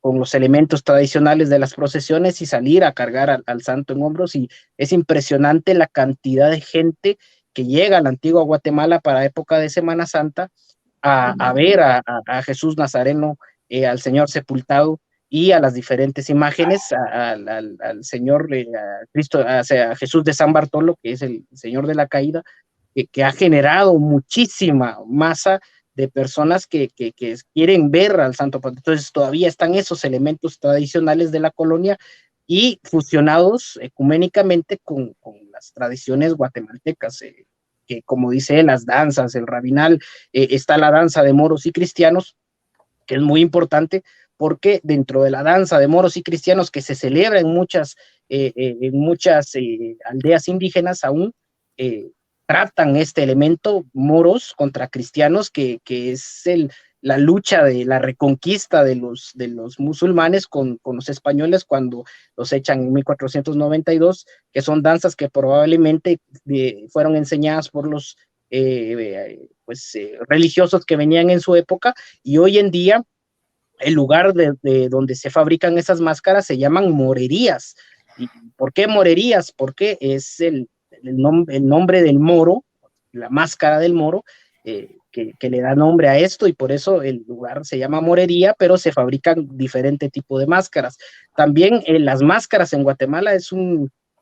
con los elementos tradicionales de las procesiones y salir a cargar al santo en hombros, y es impresionante la cantidad de gente que llega a la antigua Guatemala para época de Semana Santa a ver a Jesús Nazareno, al Señor sepultado, y a las diferentes imágenes, al Señor, a Cristo, a Jesús de San Bartolo, que es el Señor de la Caída, que ha generado muchísima masa de personas que quieren ver al Santo Padre. Entonces todavía están esos elementos tradicionales de la colonia y fusionados ecuménicamente con las tradiciones guatemaltecas, que como dice, las danzas, el rabinal, está la danza de moros y cristianos, que es muy importante, porque dentro de la danza de moros y cristianos que se celebra en muchas aldeas indígenas aún, tratan este elemento, moros contra cristianos, que es la lucha de la reconquista de los musulmanes con los españoles cuando los echan en 1492, que son danzas que probablemente fueron enseñadas por los religiosos que venían en su época, y hoy en día el lugar de donde se fabrican esas máscaras se llaman morerías. ¿Y por qué morerías? Porque es el nombre del moro, la máscara del moro, que le da nombre a esto, y por eso el lugar se llama morería, pero se fabrican diferente tipo de máscaras. También las máscaras en Guatemala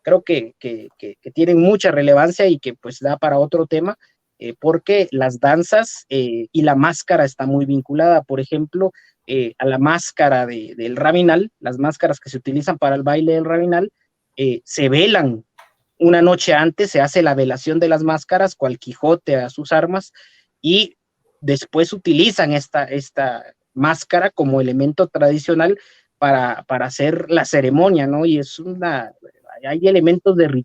creo que tienen mucha relevancia y que pues da para otro tema, porque las danzas y la máscara está muy vinculada. Por ejemplo, a la máscara del rabinal, las máscaras que se utilizan para el baile del rabinal, se velan una noche antes, se hace la velación de las máscaras, cual Quijote a sus armas, y después utilizan esta máscara como elemento tradicional para hacer la ceremonia, ¿no? Y hay elementos de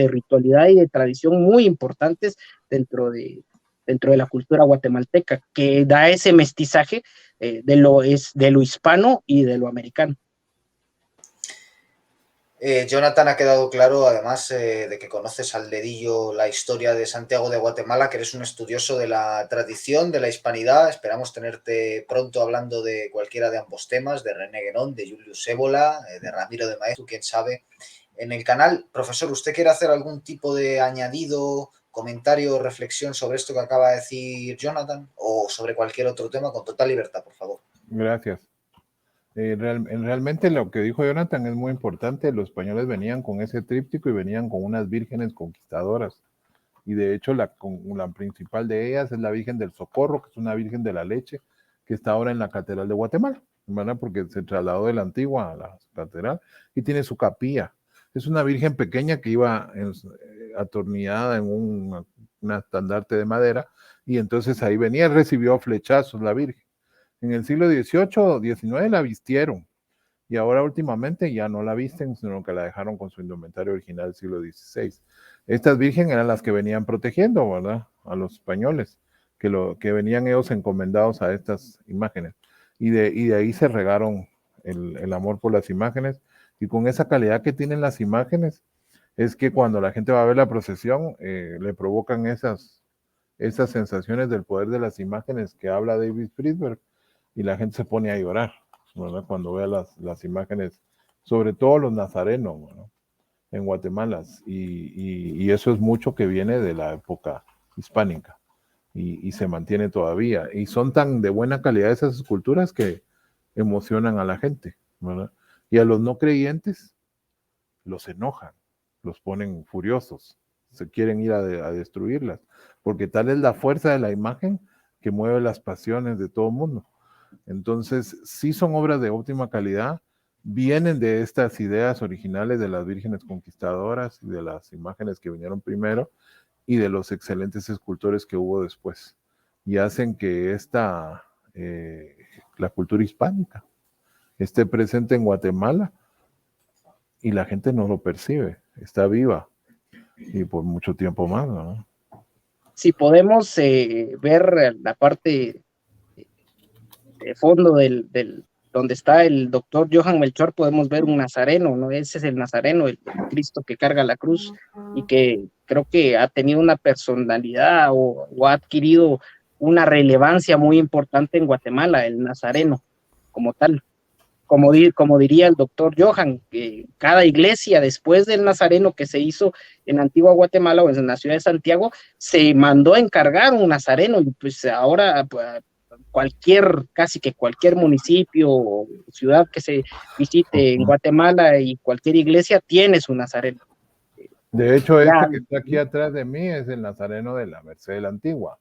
ritualidad y de tradición muy importantes dentro de la cultura guatemalteca, que da ese mestizaje de lo hispano y de lo americano. Jonathan, ha quedado claro, además de que conoces al dedillo la historia de Santiago de Guatemala, que eres un estudioso de la tradición, de la hispanidad. Esperamos tenerte pronto hablando de cualquiera de ambos temas, de René Guénon, de Julius Ébola, de Ramiro de Maeztu, quién sabe, en el canal. Profesor, ¿usted quiere hacer algún tipo de añadido, comentario o reflexión sobre esto que acaba de decir Jonathan, o sobre cualquier otro tema? Con total libertad, por favor. Gracias. Realmente lo que dijo Jonathan es muy importante. Los españoles venían con ese tríptico y venían con unas vírgenes conquistadoras, y de hecho la principal de ellas es la Virgen del Socorro, que es una Virgen de la Leche, que está ahora en la Catedral de Guatemala, ¿verdad? Porque se trasladó de la antigua a la catedral y tiene su capilla. Es una virgen pequeña que iba atornillada en un estandarte de madera, y entonces ahí venía, recibió flechazos la Virgen. En el siglo XVIII, XIX la vistieron, y ahora últimamente ya no la visten, sino que la dejaron con su indumentario original del siglo XVI. Estas vírgenes eran las que venían protegiendo, ¿verdad?, a los españoles, que venían ellos encomendados a estas imágenes. Y de ahí se regaron el amor por las imágenes, y con esa calidad que tienen las imágenes, es que cuando la gente va a ver la procesión, le provocan esas sensaciones del poder de las imágenes que habla David Friedberg, y la gente se pone a llorar, ¿verdad?, cuando ve las imágenes, sobre todo los nazarenos, ¿verdad?, en Guatemala, y eso es mucho que viene de la época hispánica, y se mantiene todavía, y son tan de buena calidad esas esculturas que emocionan a la gente, ¿verdad? Y a los no creyentes los enojan, los ponen furiosos, se quieren ir a destruirlas, porque tal es la fuerza de la imagen que mueve las pasiones de todo el mundo. Entonces, sí son obras de óptima calidad, vienen de estas ideas originales de las vírgenes conquistadoras, de las imágenes que vinieron primero, y de los excelentes escultores que hubo después, y hacen que la cultura hispánica esté presente en Guatemala, y la gente no lo percibe, está viva, y por mucho tiempo más, ¿no? Si podemos ver la parte de fondo del donde está el doctor Johann Melchor, podemos ver un nazareno, ¿no? Ese es el nazareno, el Cristo que carga la cruz, y que creo que ha tenido una personalidad o ha adquirido una relevancia muy importante en Guatemala, el nazareno como tal. Como diría el doctor Johann, que cada iglesia después del nazareno que se hizo en Antigua Guatemala o en la ciudad de Santiago, se mandó a encargar un nazareno, y pues ahora pues, casi que cualquier municipio o ciudad que se visite en Guatemala y cualquier iglesia tiene su nazareno. De hecho, Ya, este que está aquí atrás de mí es el nazareno de la Merced de la Antigua.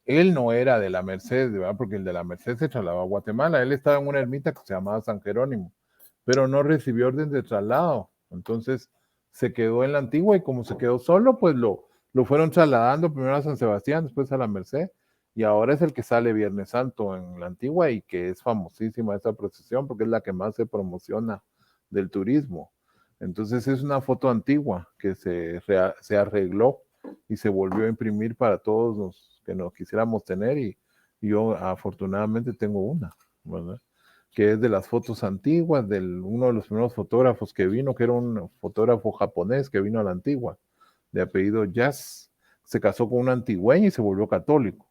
Él no era de la Merced, ¿verdad? Porque el de la Merced se trasladó a Guatemala. Él estaba en una ermita que se llamaba San Jerónimo, pero no recibió orden de traslado. Entonces se quedó en la Antigua, y como se quedó solo, pues lo fueron trasladando primero a San Sebastián, después a la Merced, y ahora es el que sale Viernes Santo en la Antigua, y que es famosísima esa procesión porque es la que más se promociona del turismo. Entonces es una foto antigua que se arregló y se volvió a imprimir para todos los que nos quisiéramos tener, y yo afortunadamente tengo una, ¿verdad? Que es de las fotos antiguas de uno de los primeros fotógrafos que vino, que era un fotógrafo japonés que vino a la Antigua, de apellido Jazz. Se casó con una antigüeña y se volvió católico.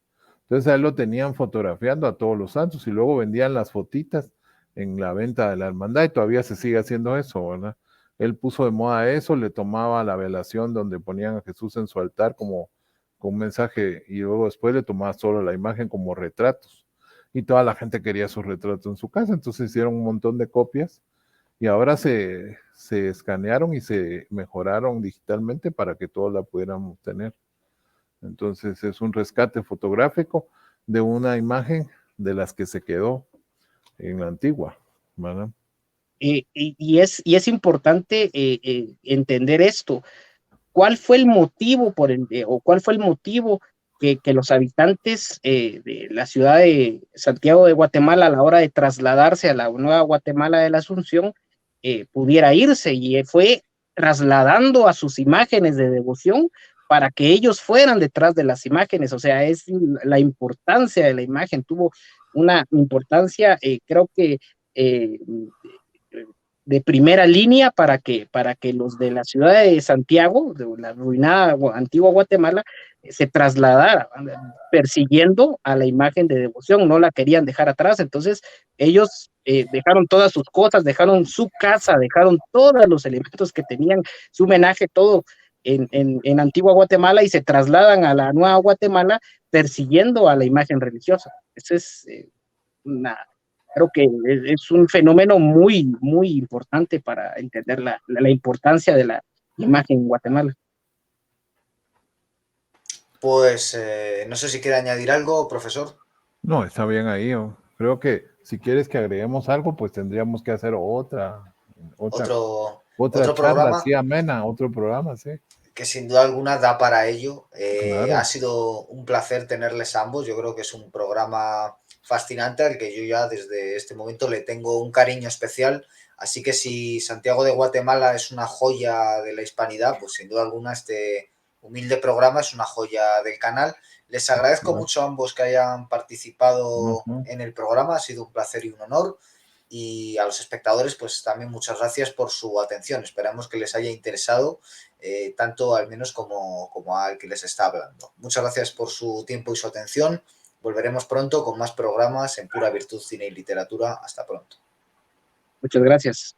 Entonces a él lo tenían fotografiando a todos los santos, y luego vendían las fotitas en la venta de la hermandad, y todavía se sigue haciendo eso, ¿verdad? Él puso de moda eso, le tomaba la velación donde ponían a Jesús en su altar como con un mensaje, y luego después le tomaba solo la imagen como retratos, y toda la gente quería sus retratos en su casa, entonces hicieron un montón de copias, y ahora se escanearon y se mejoraron digitalmente para que todos la pudiéramos tener. Entonces es un rescate fotográfico de una imagen de las que se quedó en la Antigua, ¿verdad? y es importante entender esto. ¿Cuál fue el motivo o cuál fue el motivo que los habitantes de la ciudad de Santiago de Guatemala, a la hora de trasladarse a la nueva Guatemala de la Asunción, pudiera irse? Y fue trasladando a sus imágenes de devoción para que ellos fueran detrás de las imágenes. O sea, es la importancia de la imagen, tuvo una importancia, creo que eh, de primera línea para que los de la ciudad de Santiago, de la arruinada antigua Guatemala, se trasladaran persiguiendo a la imagen de devoción, no la querían dejar atrás. Entonces ellos dejaron todas sus cosas, dejaron su casa, dejaron todos los elementos que tenían, su homenaje, todo en Antigua Guatemala, y se trasladan a la Nueva Guatemala persiguiendo a la imagen religiosa. Eso es creo que es un fenómeno muy, muy importante para entender la importancia de la imagen en Guatemala. Pues no sé si quiere añadir algo, profesor. No, está bien ahí. Creo que si quieres que agreguemos algo, pues tendríamos que hacer otra Otro charla programa así amena, otro programa, sí. que sin duda alguna da para ello. Claro. Ha sido un placer tenerles a ambos. Yo creo que es un programa fascinante al que yo ya desde este momento le tengo un cariño especial. Así que si Santiago de Guatemala es una joya de la hispanidad, pues sin duda alguna este humilde programa es una joya del canal. Les agradezco mucho a ambos que hayan participado en el programa. Ha sido un placer y un honor. Y a los espectadores, pues también muchas gracias por su atención. Esperamos que les haya interesado tanto al menos como al que les está hablando. Muchas gracias por su tiempo y su atención. Volveremos pronto con más programas en Pura Virtud, Cine y Literatura. Hasta pronto. Muchas gracias.